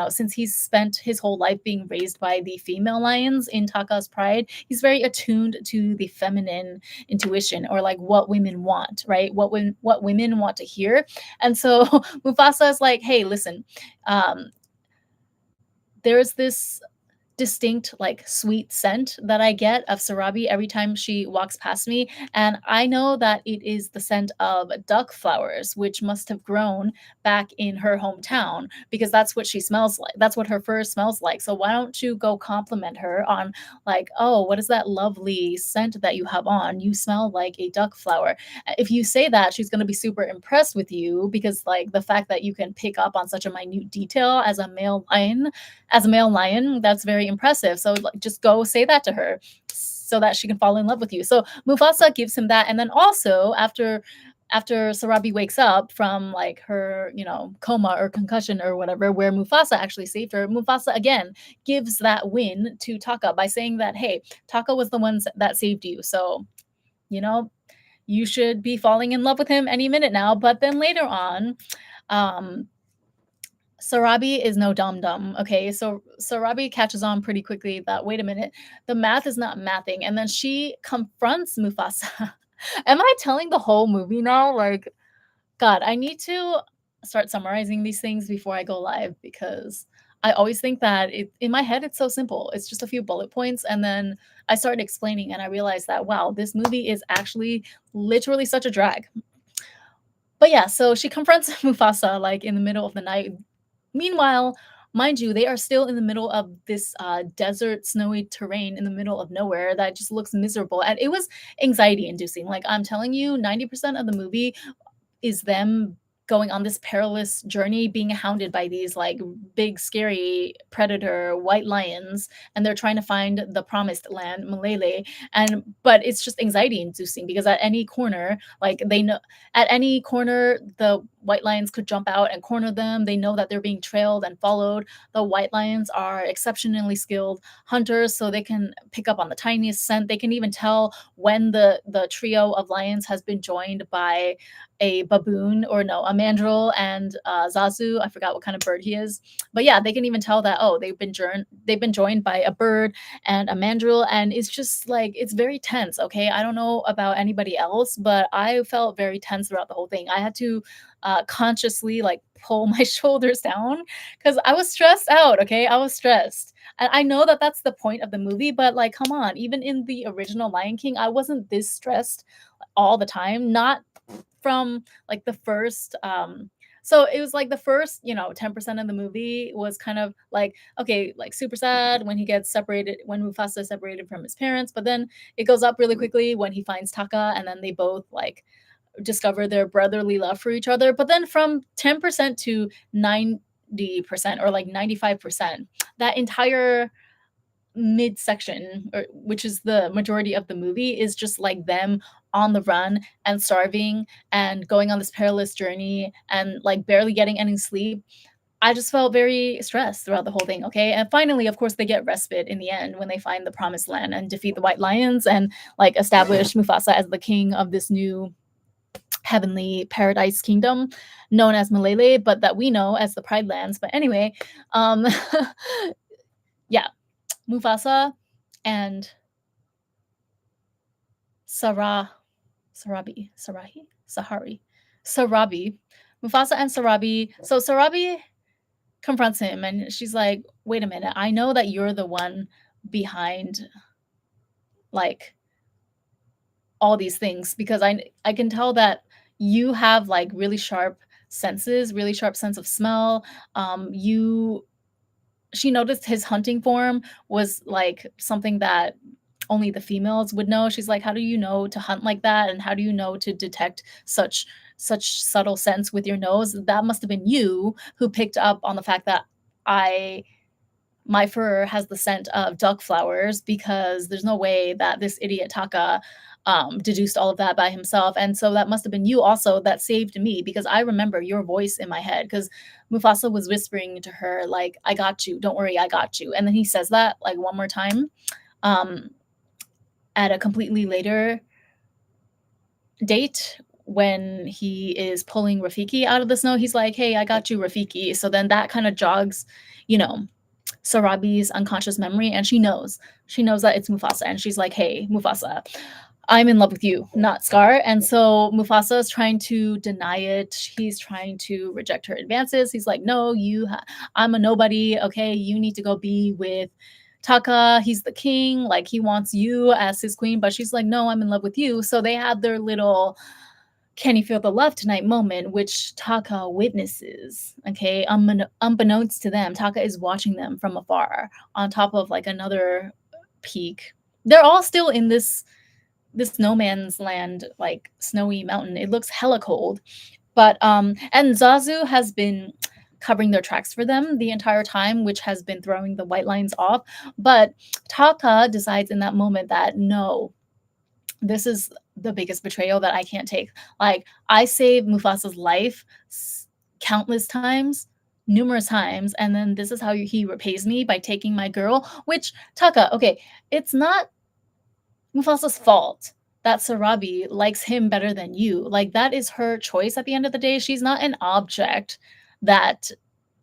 since he's spent his whole life being raised by the female lions in Taka's pride, he's very attuned to the feminine intuition, or like what women want, right? What women want to hear. And so Mufasa is like, hey, listen, um, there's this distinct, like, sweet scent that I get of Sarabi every time she walks past me, and I know that it is the scent of duck flowers, which must have grown back in her hometown because that's what she smells like. That's what her fur smells like. So why don't you go compliment her on, like, "Oh, what is that lovely scent that you have on? You smell like a duck flower." If you say that, she's gonna be super impressed with you because, like, the fact that you can pick up on such a minute detail as a male lion, that's very impressive. So, like, just go say that to her so that she can fall in love with you. So Mufasa gives him that, and then also after Sarabi wakes up from, like, her, coma or concussion or whatever, where Mufasa actually saved her, Mufasa again gives that win to Taka by saying that, hey, Taka was the ones that saved you. So, you know, you should be falling in love with him any minute now. But then later on, um, Sarabi is no dum dum. Okay, so Sarabi catches on pretty quickly that, wait a minute, the math is not mathing, and then she confronts Mufasa. Am I telling the whole movie now? Like, God, I need to start summarizing these things before I go live because I always think that in my head it's so simple. It's just a few bullet points, and then I started explaining, and I realized that, wow, this movie is actually literally such a drag. But yeah, so she confronts Mufasa like in the middle of the night. Meanwhile, mind you, they are still in the middle of this desert, snowy terrain in the middle of nowhere that just looks miserable. And it was anxiety inducing. Like, I'm telling you, 90% of the movie is them going on this perilous journey being hounded by these, like, big scary predator white lions, and they're trying to find the promised land, Malele. And but it's just anxiety inducing because at any corner, like, they know, at any corner the white lions could jump out and corner them. They know that they're being trailed and followed. The white lions are exceptionally skilled hunters, so they can pick up on the tiniest scent. They can even tell when the trio of lions has been joined by a baboon, or no, a mandrill and Zazu. I forgot what kind of bird he is, but yeah, they can even tell that, oh, they've been joined by a bird and a mandrill, and it's just like, it's very tense. Okay, I don't know about anybody else, but I felt very tense throughout the whole thing. I had to consciously, like, pull my shoulders down because I was stressed out. Okay, I was stressed. And I know that that's the point of the movie, but, like, come on, even in the original Lion King, I wasn't this stressed all the time. Not from, like, the first so it was like the first 10% of the movie was kind of like, okay, like, super sad when he gets separated, when Mufasa is separated from his parents, but then it goes up really quickly when he finds Taka, and then they both, like, discover their brotherly love for each other. But then from 10% to 90%, or like 95%, that entire midsection, or which is the majority of the movie, is just like them on the run and starving and going on this perilous journey and, like, barely getting any sleep. I just felt very stressed throughout the whole thing. Okay, and finally, of course, they get respite in the end when they find the promised land and defeat the white lions and, like, establish Mufasa as the king of this new heavenly paradise kingdom known as Malele, but that we know as the Pride Lands. But anyway, um yeah, Mufasa and Sarah Sarabi, Sarahi, Sahari, Sarabi, Mufasa and Sarabi. So Sarabi confronts him, and she's like, "Wait a minute, I know that you're the one behind, like, all these things because I can tell that you have, like, really sharp senses, really sharp sense of smell. You She noticed his hunting form was like something that only the females would know. She's like, "How do you know to hunt like that? And how do you know to detect such subtle sense with your nose? That must have been you who picked up on the fact that I my fur has the scent of duck flowers, because there's no way that this idiot Taka deduced all of that by himself. And so that must have been you also that saved me, because I remember your voice in my head. Because Mufasa was whispering to her, like, I got you. Don't worry, I got you. And then he says that, like, one more time um, at a completely later date when he is pulling Rafiki out of the snow. He's like, hey, I got you, Rafiki. So then that kind of jogs, you know, Sarabi's unconscious memory, and she knows. She knows that it's Mufasa, and she's like, "Hey, Mufasa, I'm in love with you, not Scar." And so Mufasa is trying to deny it. He's trying to reject her advances. He's like, "No, I'm a nobody. Okay, you need to go be with Taka, he's the king, like he wants you as his queen, but she's like, no, I'm in love with you. So they had their little can you feel the love tonight moment, which Taka witnesses. Okay, unbeknownst to them, Taka is watching them from afar on top of like another peak. They're all still in this no man's land, like snowy mountain. It looks hella cold, but and Zazu has been covering their tracks for them the entire time, which has been throwing the white lines off. But Taka decides in that moment that no, this is the biggest betrayal that I can't take. Like, I saved Mufasa's life countless times, numerous times, and then this is how he repays me by taking my girl. Which Taka, okay, it's not Mufasa's fault that Sarabi likes him better than you. Like, that is her choice at the end of the day. She's not an object that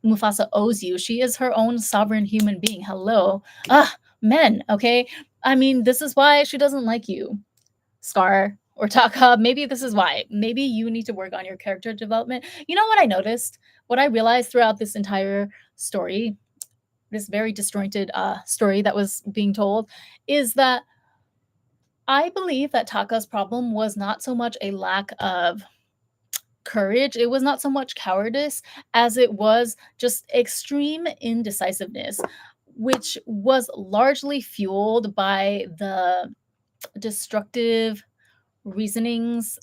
Mufasa owes you. She is her own sovereign human being. Hello. Ah, men, okay? I mean, this is why she doesn't like you, Scar or Taka. Maybe this is why. Maybe you need to work on your character development. You know what I noticed? What I realized throughout this entire story, this very disjointed story that was being told, is that I believe that Taka's problem was not so much a lack of courage, it was not so much cowardice as it was just extreme indecisiveness, which was largely fueled by the destructive reasonings,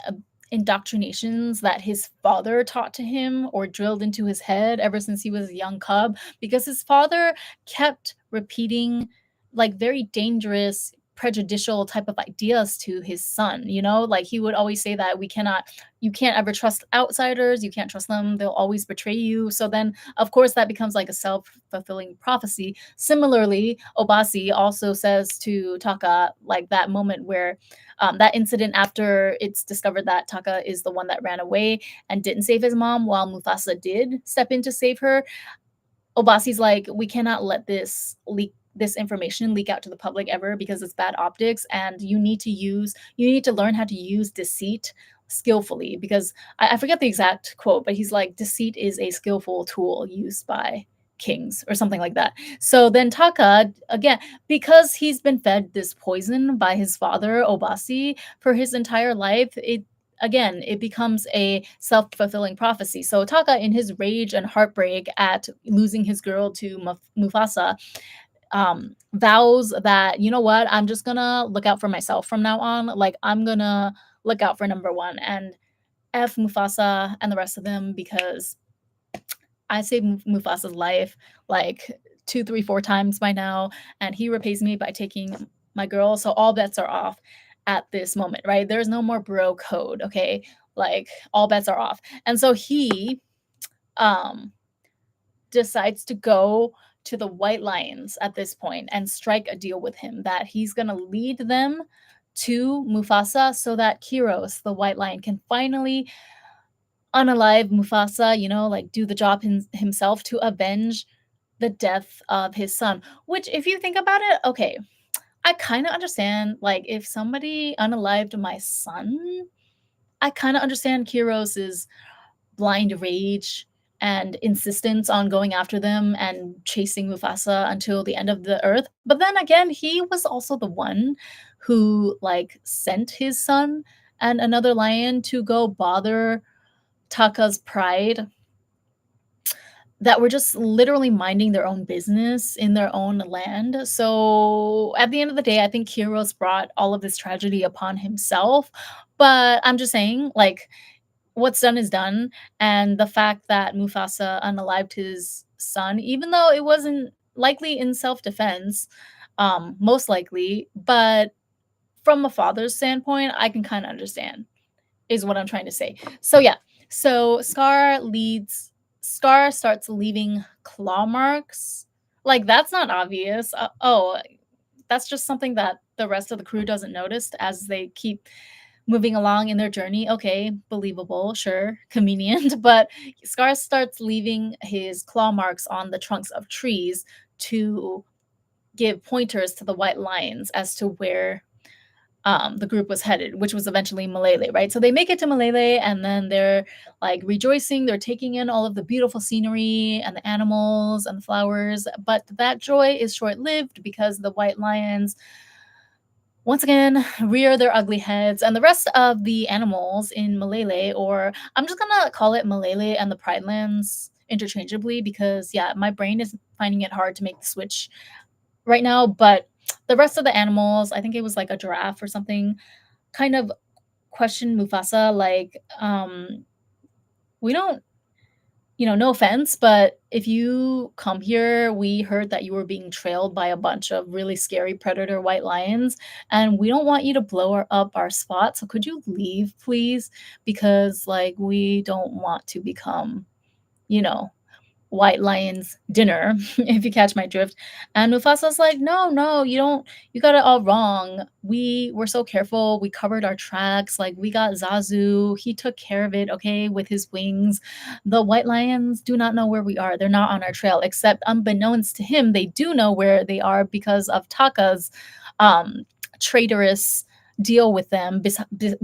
indoctrinations that his father taught to him or drilled into his head ever since he was a young cub, because his father kept repeating like very dangerous prejudicial type of ideas to his son, you know, like he would always say that you can't ever trust outsiders, you can't trust them, they'll always betray you. So then of course that becomes like a self-fulfilling prophecy. Similarly, Obasi also says to Taka, like that moment where that incident after it's discovered that Taka is the one that ran away and didn't save his mom while Mufasa did step in to save her. Obasi's like, we cannot let this information leak out to the public ever because it's bad optics, and you need to learn how to use deceit skillfully, because I forget the exact quote, but he's like, deceit is a skillful tool used by kings or something like that. So then Taka, again, because he's been fed this poison by his father Obasi for his entire life, it becomes a self-fulfilling prophecy. So Taka, in his rage and heartbreak at losing his girl to Mufasa, vows that, you know what, I'm just gonna look out for myself from now on. Like, I'm gonna look out for number one and F Mufasa and the rest of them, because I saved Mufasa's life like two, three, four times by now, and he repays me by taking my girl. So all bets are off at this moment, right? There's no more bro code, okay? Like, all bets are off. And so he um decides to go to the White Lions at this point and strike a deal with him that he's going to lead them to Mufasa so that Kiros, the White Lion, can finally unalive Mufasa, you know, like do the job himself to avenge the death of his son. Which, if you think about it, okay, I kind of understand. Like, if somebody unalived my son, I kind of understand Kiros's blind rage and insistence on going after them and chasing Mufasa until the end of the earth. But then again, he was also the one who like sent his son and another lion to go bother Taka's pride, that were just literally minding their own business in their own land. So at the end of the day, I think Kiros brought all of this tragedy upon himself. But I'm just saying, like, what's done is done. And the fact that Mufasa unalived his son, even though it wasn't likely in self defense, most likely, but from a father's standpoint, I can kind of understand, is what I'm trying to say. So yeah, so Scar starts leaving claw marks. Like, that's not obvious. Oh, that's just something that the rest of the crew doesn't notice as they keep moving along in their journey. Okay, believable, sure, convenient. But Scar starts leaving his claw marks on the trunks of trees to give pointers to the white lions as to where the group was headed, which was eventually Malele, right? So they make it to Malele and then they're like rejoicing. They're taking in all of the beautiful scenery and the animals and the flowers. But that joy is short lived because the white lions once again rear their ugly heads. And the rest of the animals in Malele, or I'm just gonna call it Malele and the Pride Lands interchangeably because, yeah, my brain is finding it hard to make the switch right now. But the rest of the animals, I think it was like a giraffe or something, kind of question Mufasa like, we don't, no offense, but if you come here, we heard that you were being trailed by a bunch of really scary predator white lions, and we don't want you to blow up our spot. So could you leave, please? Because like we don't want to become, you know, White Lion's dinner, if you catch my drift. And Mufasa's like, no, no, you don't, you got it all wrong. We were so careful. We covered our tracks. Like, we got Zazu. He took care of it, okay, with his wings. The White Lions do not know where we are. They're not on our trail, except unbeknownst to him, they do know where they are because of Taka's um, traitorous deal with them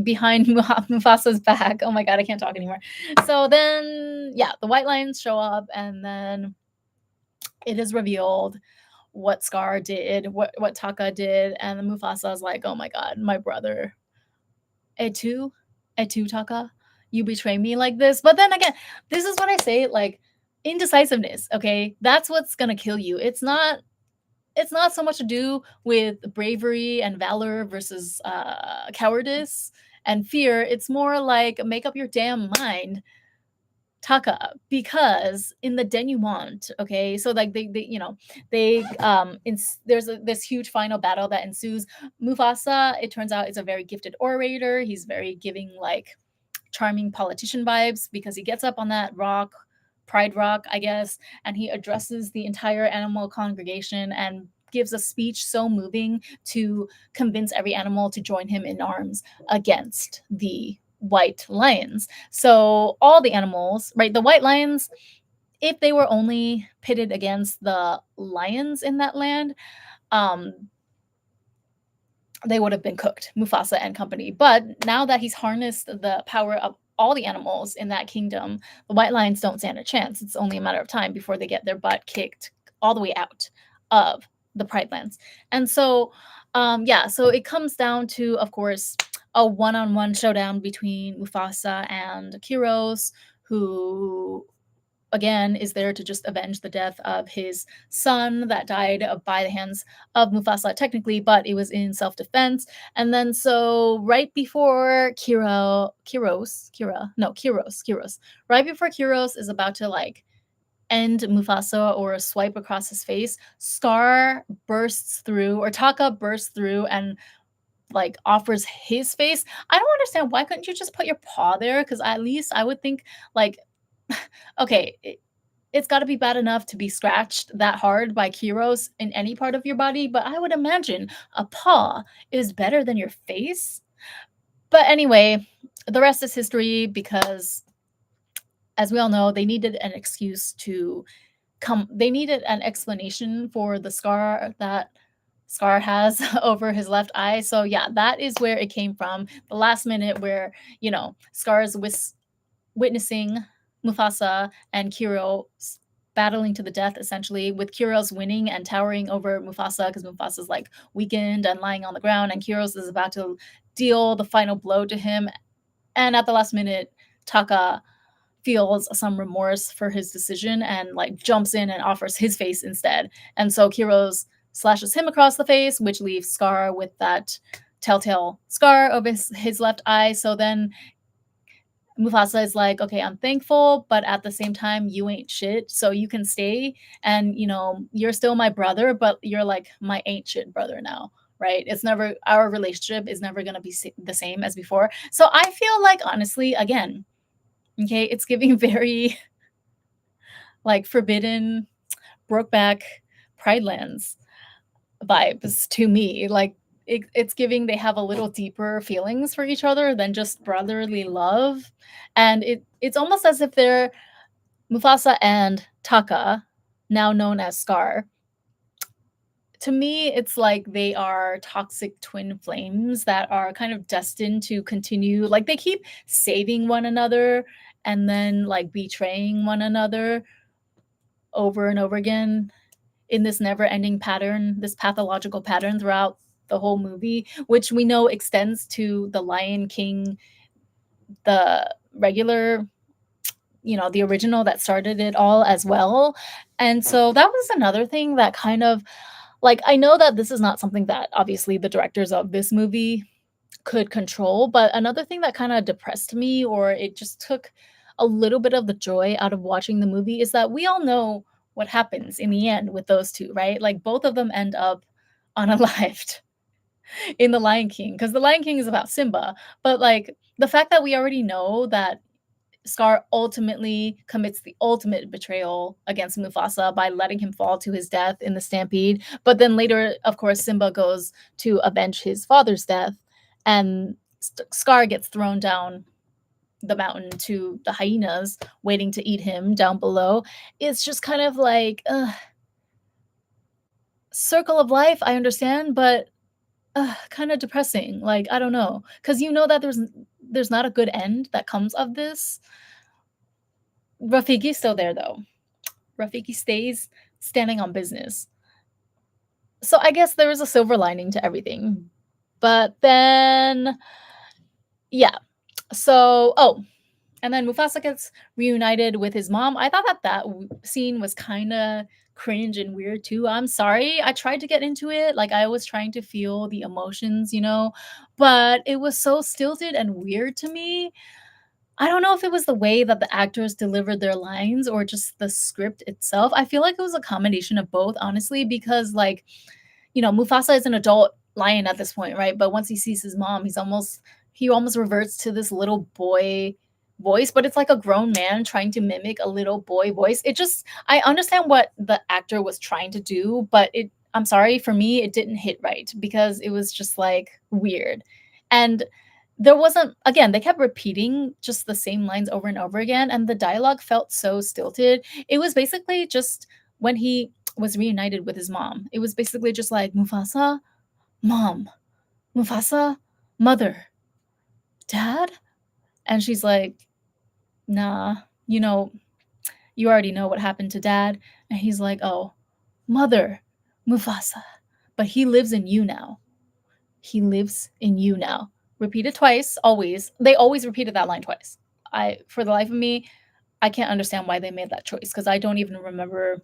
behind Mufasa's back. Oh my god, I can't talk anymore. So then, yeah, the White Lions show up, and then it is revealed what Scar did, what Taka did, and then Mufasa is like, "Oh my god, my brother, Etu, Etu Taka, you betray me like this." But then again, this is what I say, like indecisiveness. Okay, that's what's gonna kill you. It's not so much to do with bravery and valor versus cowardice and fear. It's more like make up your damn mind, Taka, because in the denouement, okay, so like there's this huge final battle that ensues. Mufasa, it turns out, is a very gifted orator. He's very giving like charming politician vibes because he gets up on that rock, Pride Rock, I guess, and he addresses the entire animal congregation and gives a speech so moving to convince every animal to join him in arms against the white lions. So all the animals, right? The white lions, if they were only pitted against the lions in that land, um, they would have been cooked, Mufasa and company. But now that he's harnessed the power of all the animals in that kingdom, the white lions don't stand a chance. It's only a matter of time before they get their butt kicked all the way out of the Pride Lands. And so, yeah, so it comes down to, of course, a one-on-one showdown between Mufasa and Kiros, who again is there to just avenge the death of his son that died by the hands of Mufasa technically, but it was in self-defense. And then so right before Kiros, right before Kiros is about to like end Mufasa or swipe across his face, Scar bursts through, or Taka bursts through and like offers his face. I don't understand, why couldn't you just put your paw there? Because at least I would think like okay, it's got to be bad enough to be scratched that hard by Kiros in any part of your body, but I would imagine a paw is better than your face. But anyway, the rest is history because, as we all know, they needed an excuse to come. They needed an explanation for the scar that Scar has over his left eye. So yeah, that is where it came from. The last minute where Scar's witnessing Mufasa and Kiro battling to the death, essentially, with Kiros winning and towering over Mufasa because Mufasa's like weakened and lying on the ground, and Kiros is about to deal the final blow to him. And at the last minute, Taka feels some remorse for his decision and like jumps in and offers his face instead. And so Kiros slashes him across the face, which leaves Scar with that telltale scar over his left eye. So then Mufasa is like, okay, I'm thankful, but at the same time, you ain't shit. So you can stay and, you're still my brother, but you're like my ain't shit brother now, right? Our relationship is never going to be the same as before. So I feel like, honestly, again, okay, it's giving very like forbidden, Brokeback Pride Lands vibes to me. Like, it's giving they have a little deeper feelings for each other than just brotherly love, and it's almost as if they're Mufasa and Taka, now known as Scar, To me, it's like they are toxic twin flames that are kind of destined to continue. Like they keep saving one another and then like betraying one another over and over again in this never-ending pattern, this pathological pattern throughout the whole movie, which we know extends to the Lion King, the regular, the original that started it all as well. And so that was another thing that kind of like I know that this is not something that obviously the directors of this movie could control, but another thing that kind of depressed me or it just took a little bit of the joy out of watching the movie is that we all know what happens in the end with those two, right? Like both of them end up unalived in The Lion King because The Lion King is about Simba, but like the fact that we already know that Scar ultimately commits the ultimate betrayal against Mufasa by letting him fall to his death in the stampede. But then later, of course, Simba goes to avenge his father's death, and Scar gets thrown down the mountain to the hyenas waiting to eat him down below. It's just kind of like circle of life. I understand, but kind of depressing. Like I don't know, because you know that there's not a good end that comes of this. Rafiki's still there though. Rafiki stays standing on business. So I guess there is a silver lining to everything. But then, yeah. So, and then Mufasa gets reunited with his mom. I thought that scene was kind of cringe and weird too. I'm sorry. I tried to get into it. Like I was trying to feel the emotions, but it was so stilted and weird to me. I don't know if it was the way that the actors delivered their lines or just the script itself. I feel like it was a combination of both, honestly, because like, Mufasa is an adult lion at this point, right? But once he sees his mom, he almost reverts to this little boy voice, but it's like a grown man trying to mimic a little boy voice. I understand what the actor was trying to do, but I'm sorry, for me, it didn't hit right because it was just like weird. And there wasn't again, they kept repeating just the same lines over and over again, and the dialogue felt so stilted. It was basically just when he was reunited with his mom. It was basically just like Mufasa, mom, Mufasa, mother, dad, and she's like, "Nah, you already know what happened to dad." And he's like, "Oh, mother, Mufasa, but he lives in you now. He lives in you now." Repeated twice, always. They always repeated that line twice. For the life of me, I can't understand why they made that choice because I don't remember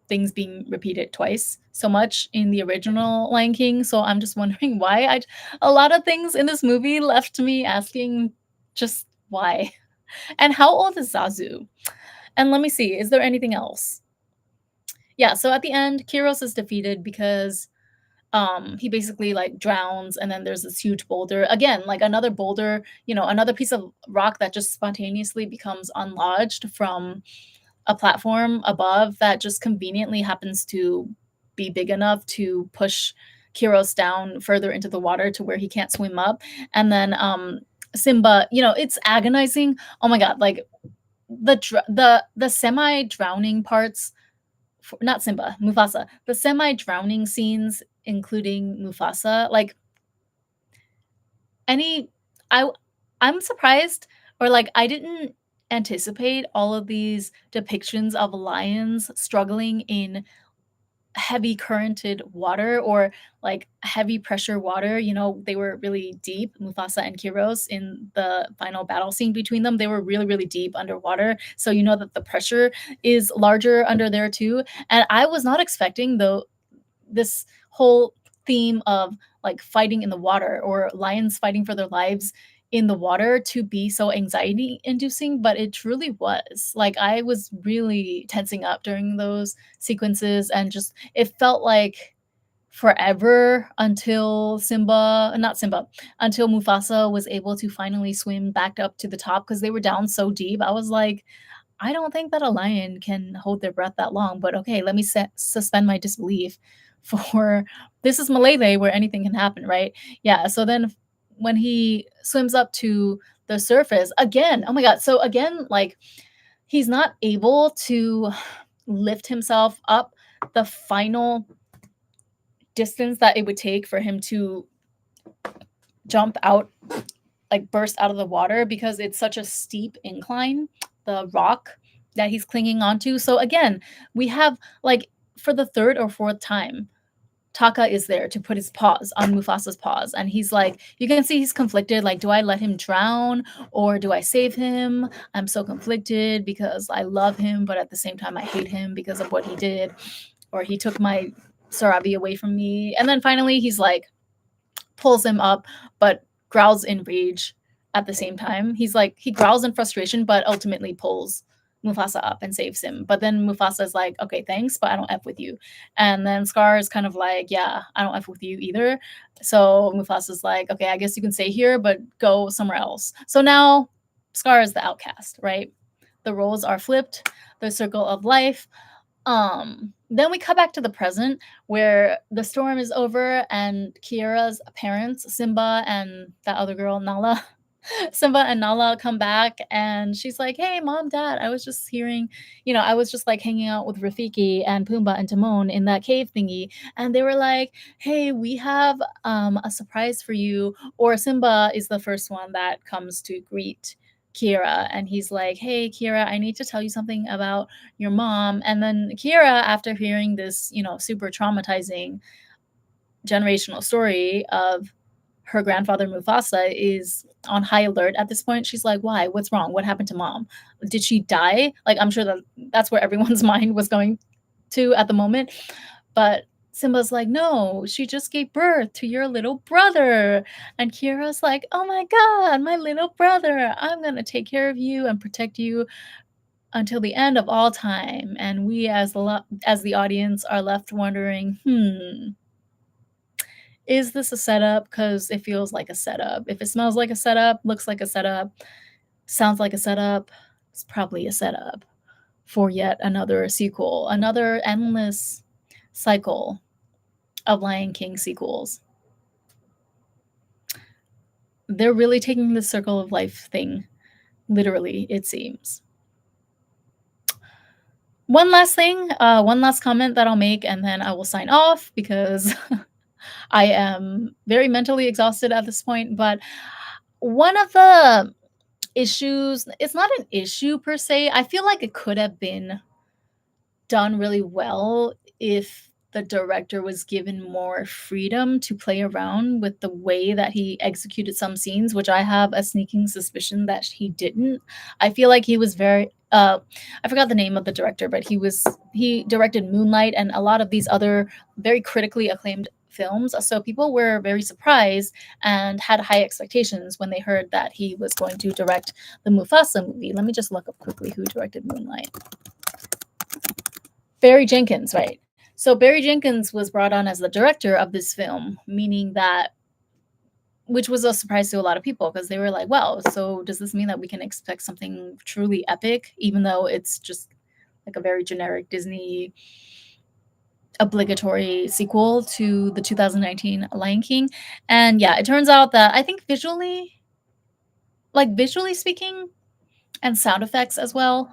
things being repeated twice so much in the original Lion King. So I'm just wondering why. A lot of things in this movie left me asking just why. And how old is Zazu? And let me see, is there anything else? Yeah, so at the end, Kiros is defeated because he basically like drowns and then there's this huge boulder again, like another boulder, another piece of rock that just spontaneously becomes unlodged from a platform above that just conveniently happens to be big enough to push Kiros down further into the water to where he can't swim up. And then Simba, it's agonizing. Oh my god, like the semi drowning parts, not Simba, Mufasa. The semi drowning scenes including Mufasa, like any I I'm surprised, or like I didn't anticipate all of these depictions of lions struggling in heavy currented water or like heavy pressure water. They were really deep. Mufasa and Kiros in the final battle scene between them, they were really, really deep underwater. So you know that the pressure is larger under there too. And I was not expecting though this whole theme of like fighting in the water or lions fighting for their lives in the water to be so anxiety inducing, but it truly was. Like I was really tensing up during those sequences and just it felt like forever until not Simba, until Mufasa was able to finally swim back up to the top because they were down so deep. I was like, I don't think that a lion can hold their breath that long, but okay, let me suspend my disbelief for this is Malay where anything can happen, right? Yeah. So then when he swims up to the surface again, oh my God. So again, like he's not able to lift himself up the final distance that it would take for him to jump out, like burst out of the water, because it's such a steep incline, the rock that he's clinging onto. So again, we have like for the third or fourth time, Taka is there to put his paws on Mufasa's paws. And he's like, you can see he's conflicted. Like, do I let him drown or do I save him? I'm so conflicted because I love him, but at the same time, I hate him because of what he did. Or he took my Sarabi away from me. And then finally, he's like, pulls him up, but growls in rage at the same time. He's like, he growls in frustration, but ultimately pulls Mufasa up and saves him. But then Mufasa is like, okay, thanks, but I don't F with you. And then Scar is kind of like, yeah, I don't F with you either. So Mufasa's like, okay, I guess you can stay here, but go somewhere else. So now Scar is the outcast, right? The roles are flipped, the circle of life. Then we cut back to the present where the storm is over and Kiera's parents, Simba and that other girl, Nala, Simba and Nala come back and she's like, "Hey, mom, dad, I was just hearing, I was just like hanging out with Rafiki and Pumbaa and Timon in that cave thingy, and they were like, "Hey, we have a surprise for you." Or Simba is the first one that comes to greet Kiera and he's like, "Hey, Kiera, I need to tell you something about your mom." And then Kiera, after hearing this, super traumatizing generational story of her grandfather Mufasa, is on high alert at this point. She's like, "Why? What's wrong? What happened to mom? Did she die?" Like, I'm sure that's where everyone's mind was going to at the moment. But Simba's like, "No, she just gave birth to your little brother." And Kira's like, "Oh my God, my little brother. I'm going to take care of you and protect you until the end of all time." And we as the audience are left wondering, is this a setup? Because it feels like a setup. If it smells like a setup, looks like a setup, sounds like a setup, it's probably a setup for yet another sequel, another endless cycle of Lion King sequels. They're really taking the circle of life thing literally, it seems. One last comment that I'll make, and then I will sign off because I am very mentally exhausted at this point. But one of the issues, it's not an issue per se. I feel like it could have been done really well if the director was given more freedom to play around with the way that he executed some scenes, which I have a sneaking suspicion that he didn't. I feel like he was very I forgot the name of the director, but he directed Moonlight and a lot of these other very critically acclaimed films. So people were very surprised and had high expectations when they heard that he was going to direct the Mufasa movie. Let me just look up quickly who directed Moonlight. Barry Jenkins, right. So Barry Jenkins was brought on as the director of this film, meaning that, which was a surprise to a lot of people because they were like, wow, so does this mean that we can expect something truly epic, even though it's just like a very generic Disney obligatory sequel to the 2019 Lion King? And yeah, it turns out that I think visually speaking, and sound effects as well,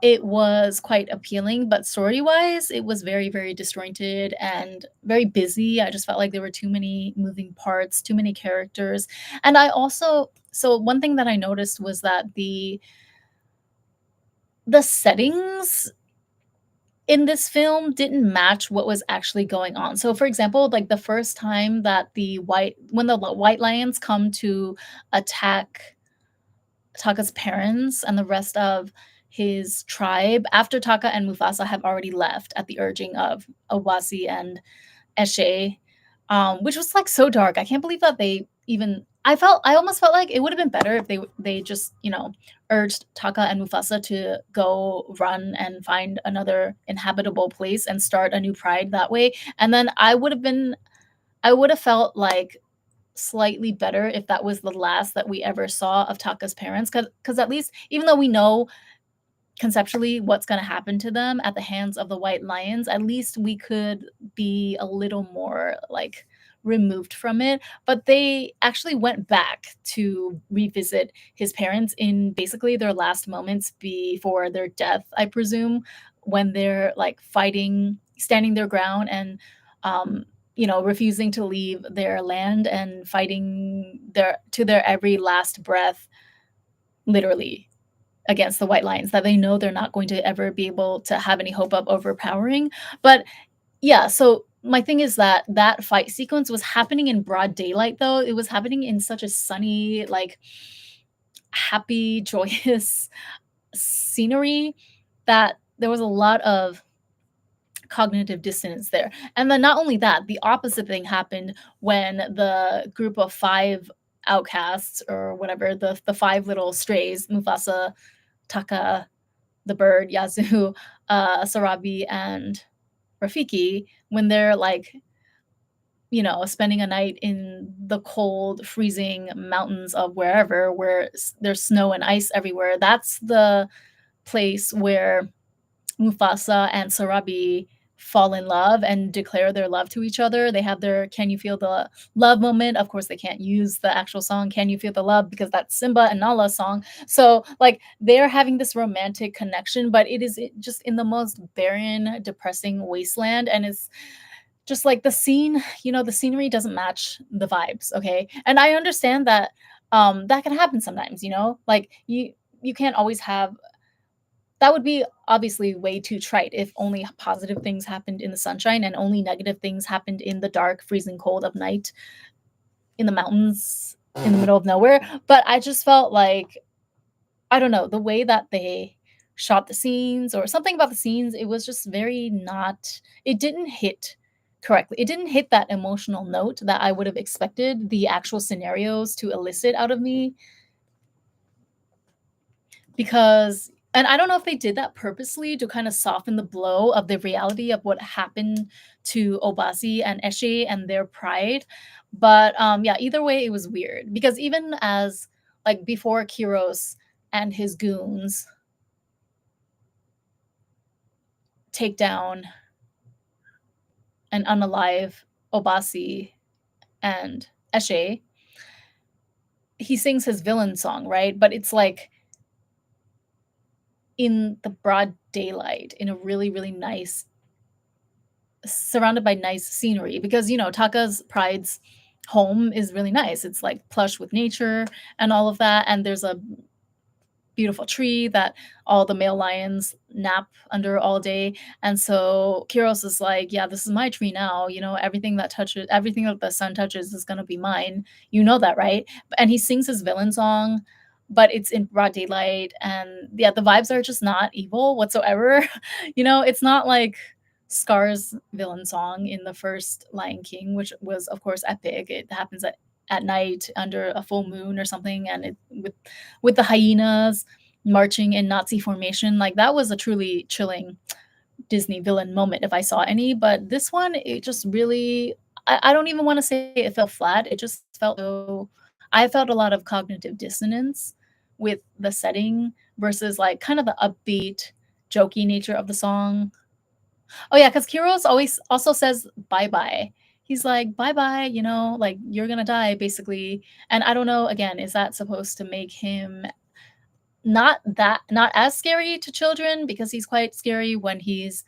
it was quite appealing, but story-wise, it was very, very disjointed and very busy. I just felt like there were too many moving parts, too many characters. And I also so one thing that I noticed was that the settings in this film didn't match what was actually going on. So for example, like the first time that when the white lions come to attack Taka's parents and the rest of his tribe after Taka and Mufasa have already left at the urging of Awasi and Eshe, which was like so dark. I can't believe that they even. I almost felt like it would have been better if they just urged Taka and Mufasa to go run and find another inhabitable place and start a new pride that way. And then I would have felt like slightly better if that was the last that we ever saw of Taka's parents, because at least even though we know conceptually what's going to happen to them at the hands of the white lions, at least we could be a little more like removed from it. But they actually went back to revisit his parents in basically their last moments before their death, I presume, when they're like fighting, standing their ground, and um, refusing to leave their land and fighting their every last breath, literally, against the white lions that they know they're not going to ever be able to have any hope of overpowering. But yeah, so my thing is that that fight sequence was happening in broad daylight, though. It was happening in such a sunny, like, happy, joyous scenery that there was a lot of cognitive dissonance there. And then not only that, the opposite thing happened when the group of 5 outcasts, or whatever, the 5 little strays, Mufasa, Taka, the bird, Yazoo, Sarabi, and Rafiki, when they're like, spending a night in the cold, freezing mountains of wherever, where there's snow and ice everywhere. That's the place where Mufasa and Sarabi fall in love and declare their love to each other. They have their "Can you feel the love" moment. Of course, they can't use the actual song "Can you feel the love" because that's Simba and Nala's song. So, like, they're having this romantic connection, but it is just in the most barren, depressing wasteland, and it's just like the scene, the scenery doesn't match the vibes, okay? And I understand that that can happen sometimes, like you can't always have that would be obviously way too trite if only positive things happened in the sunshine and only negative things happened in the dark, freezing cold of night in the mountains in the middle of nowhere. But I just felt like, I don't know, the way that they shot the scenes or something about the scenes, it was just very not, it didn't hit correctly. It didn't hit that emotional note that I would have expected the actual scenarios to elicit out of me, because, and I don't know if they did that purposely to kind of soften the blow of the reality of what happened to Obasi and Eshe and their pride. But yeah, either way, it was weird because even as, like, before Kiros and his goons take down and unalive Obasi and Eshe, he sings his villain song, right? But it's like in the broad daylight, in a really, really nice, surrounded by nice scenery, because Taka's pride's home is really nice. It's like plush with nature and all of that, and there's a beautiful tree that all the male lions nap under all day. And so Kiros is like, yeah, this is my tree now. Everything that the sun touches is gonna be mine. You know that, right? And he sings his villain song, but it's in broad daylight, and yeah, the vibes are just not evil whatsoever. It's not like Scar's villain song in the first Lion King, which was, of course, epic. It happens at night under a full moon or something, and it with the hyenas marching in Nazi formation. Like, that was a truly chilling Disney villain moment if I saw any. But this one, it just really, I don't even want to say it felt flat. It just felt so, I felt a lot of cognitive dissonance with the setting versus like kind of the upbeat, jokey nature of the song. Oh yeah, because Kiros always also says bye bye. He's like, bye bye, like, you're gonna die, basically. And I don't know, again, is that supposed to make him not as scary to children, because he's quite scary when he's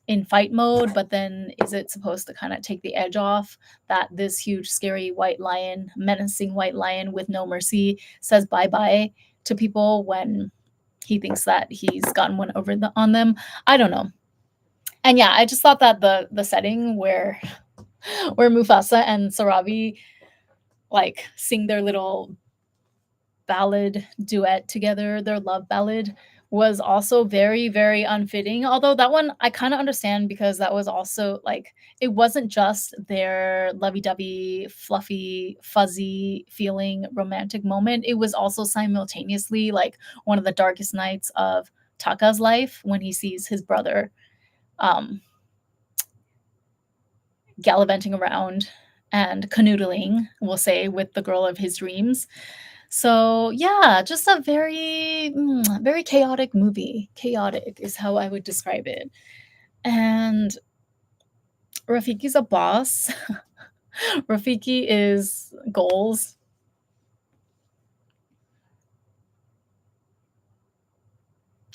in fight mode, but then is it supposed to kind of take the edge off that this huge, scary white lion, menacing white lion with no mercy, says bye bye to people when he thinks that he's gotten one over on them? I don't know. And yeah, I just thought that the setting where Mufasa and Sarabi like sing their little ballad duet together, their love ballad, was also very, very unfitting. Although that one I kind of understand, because that was also like, it wasn't just their lovey-dovey, fluffy, fuzzy feeling romantic moment. It was also simultaneously like one of the darkest nights of Taka's life when he sees his brother um gallivanting around and canoodling, we'll say, with the girl of his dreams. So yeah, just a very, very chaotic movie. Chaotic is how I would describe it. And Rafiki's a boss. Rafiki is goals.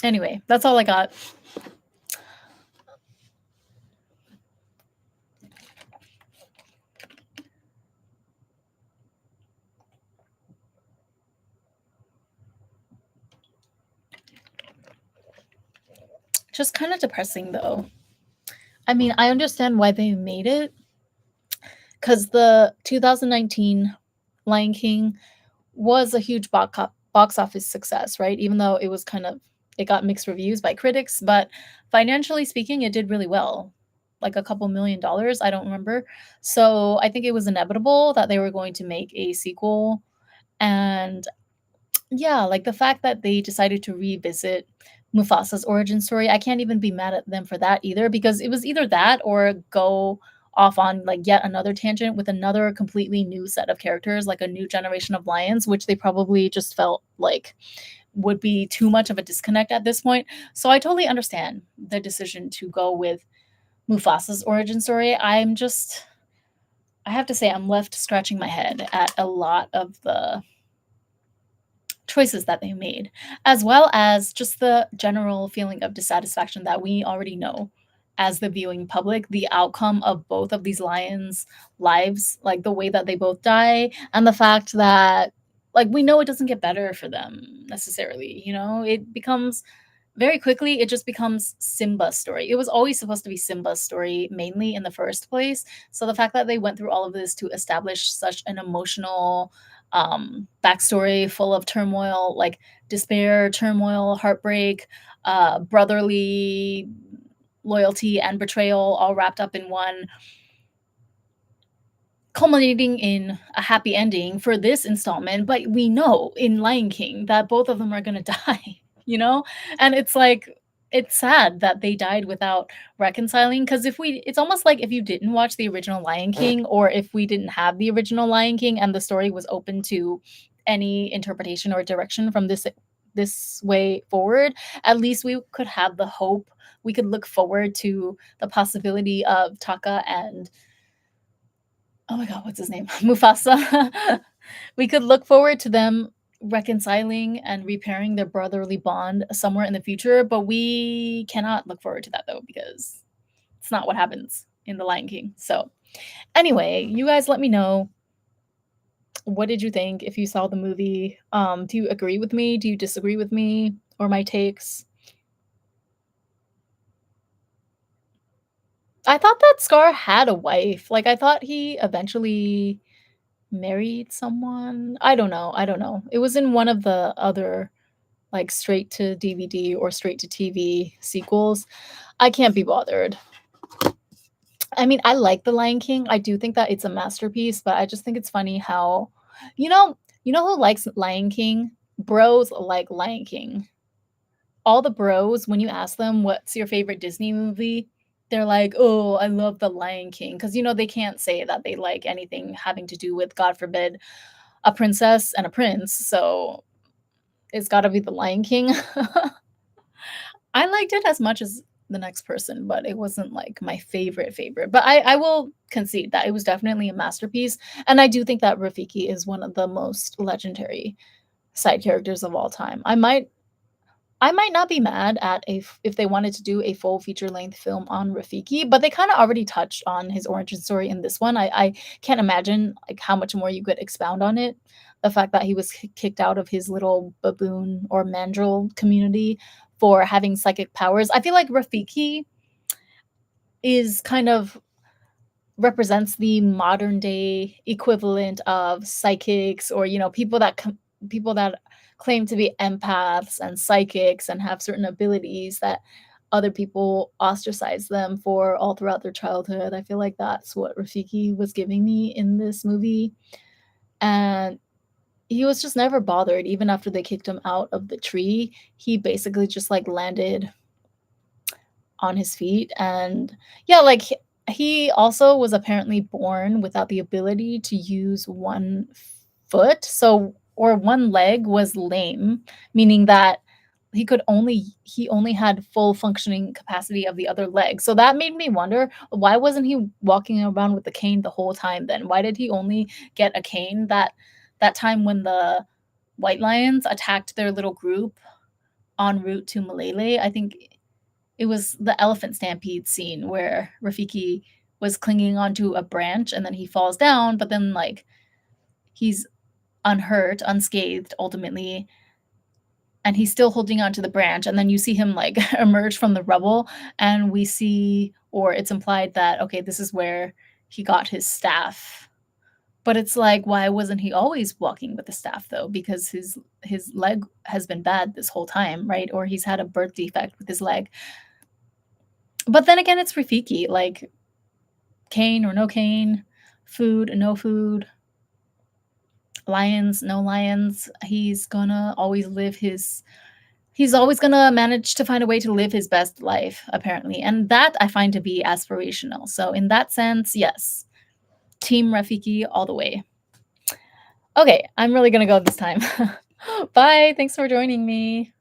Anyway, that's all I got. Just kind of depressing though. I mean, I understand why they made it because the 2019 Lion King was a huge box office success, right? Even though it was kind of it got mixed reviews by critics, but financially speaking, it did really well. Like a couple $1,000,000, I don't remember. So I think it was inevitable that they were going to make a sequel. And yeah, like the fact that they decided to revisit Mufasa's origin story, I can't even be mad at them for that either because it was either that or go off on like yet another tangent with another completely new set of characters, like a new generation of lions, which they probably just felt like would be too much of a disconnect at this point. So I totally understand the decision to go with Mufasa's origin story. I have to say, I'm left scratching my head at a lot of the choices that they made, as well as just the general feeling of dissatisfaction that we already know as the viewing public, the outcome of both of these lions' lives, like the way that they both die, and the fact that, like, we know it doesn't get better for them necessarily, you know? It becomes very quickly, it just becomes Simba's story. It was always supposed to be Simba's story mainly in the first place. So the fact that they went through all of this to establish such an emotional backstory full of turmoil, like despair, turmoil, heartbreak, brotherly loyalty, and betrayal all wrapped up in one, culminating in a happy ending for this installment, but we know in Lion King that both of them are gonna die, you know? And it's like it's sad that they died without reconciling. Because if we it's almost like if you didn't watch the original Lion King, or if we didn't have the original Lion King and the story was open to any interpretation or direction from this way forward, at least we could have the hope, we could look forward to the possibility of Taka and oh my god, what's his name? Mufasa. We could look forward to them reconciling and repairing their brotherly bond somewhere in the future, but we cannot look forward to that though because it's not what happens in The Lion King. So, anyway, you guys let me know, what did you think if you saw the movie? Do you agree with me? Do you disagree with me or my takes? I thought that Scar had a wife. Like I thought he eventually married someone? I don't know. It was in one of the other, like, straight to DVD or straight to TV sequels. I can't be bothered. I mean, I like The Lion King. I do think that it's a masterpiece, but I just think it's funny how you know who likes Lion King? Bros like Lion King. All the bros, when you ask them, "What's your favorite Disney movie?" They're like, "Oh, I love The Lion King," because you know, they can't say that they like anything having to do with, God forbid, a princess and a prince, so it's gotta be The Lion King. I liked it as much as the next person, but it wasn't, like, my favorite, but I will concede that it was definitely a masterpiece, and I do think that Rafiki is one of the most legendary side characters of all time. I might not be mad at a f if they wanted to do a full feature-length film on Rafiki, but they kinda already touched on his origin story in this one. I can't imagine, like, how much more you could expound on it. The fact that he was kicked out of his little baboon or mandrill community for having psychic powers. I feel like Rafiki is kind of represents the modern day equivalent of psychics, or you know, people that claim to be empaths and psychics and have certain abilities that other people ostracize them for all throughout their childhood. I feel like that's what Rafiki was giving me in this movie, and he was just never bothered. Even after they kicked him out of the tree, he basically just like landed on his feet. And yeah, like he also was apparently born without the ability to use one foot, so or one leg was lame, meaning that he only had full functioning capacity of the other leg. So that made me wonder, why wasn't he walking around with the cane the whole time then? Why did he only get a cane that time when the white lions attacked their little group en route to Malele? I think it was the elephant stampede scene where Rafiki was clinging onto a branch and then he falls down, but then like he's unhurt, unscathed ultimately, and he's still holding on to the branch, and then you see him like emerge from the rubble, and we see, or it's implied that okay, this is where he got his staff. But it's like, why wasn't he always walking with the staff though? Because his leg has been bad this whole time, right? Or he's had a birth defect with his leg. But then again, it's Rafiki, like cane or no cane, food, no food, lions, no lions. He's always gonna manage to find a way to live his best life, apparently. And that I find to be aspirational. So in that sense, yes. Team Rafiki all the way. Okay, I'm really gonna go this time. Bye. Thanks for joining me.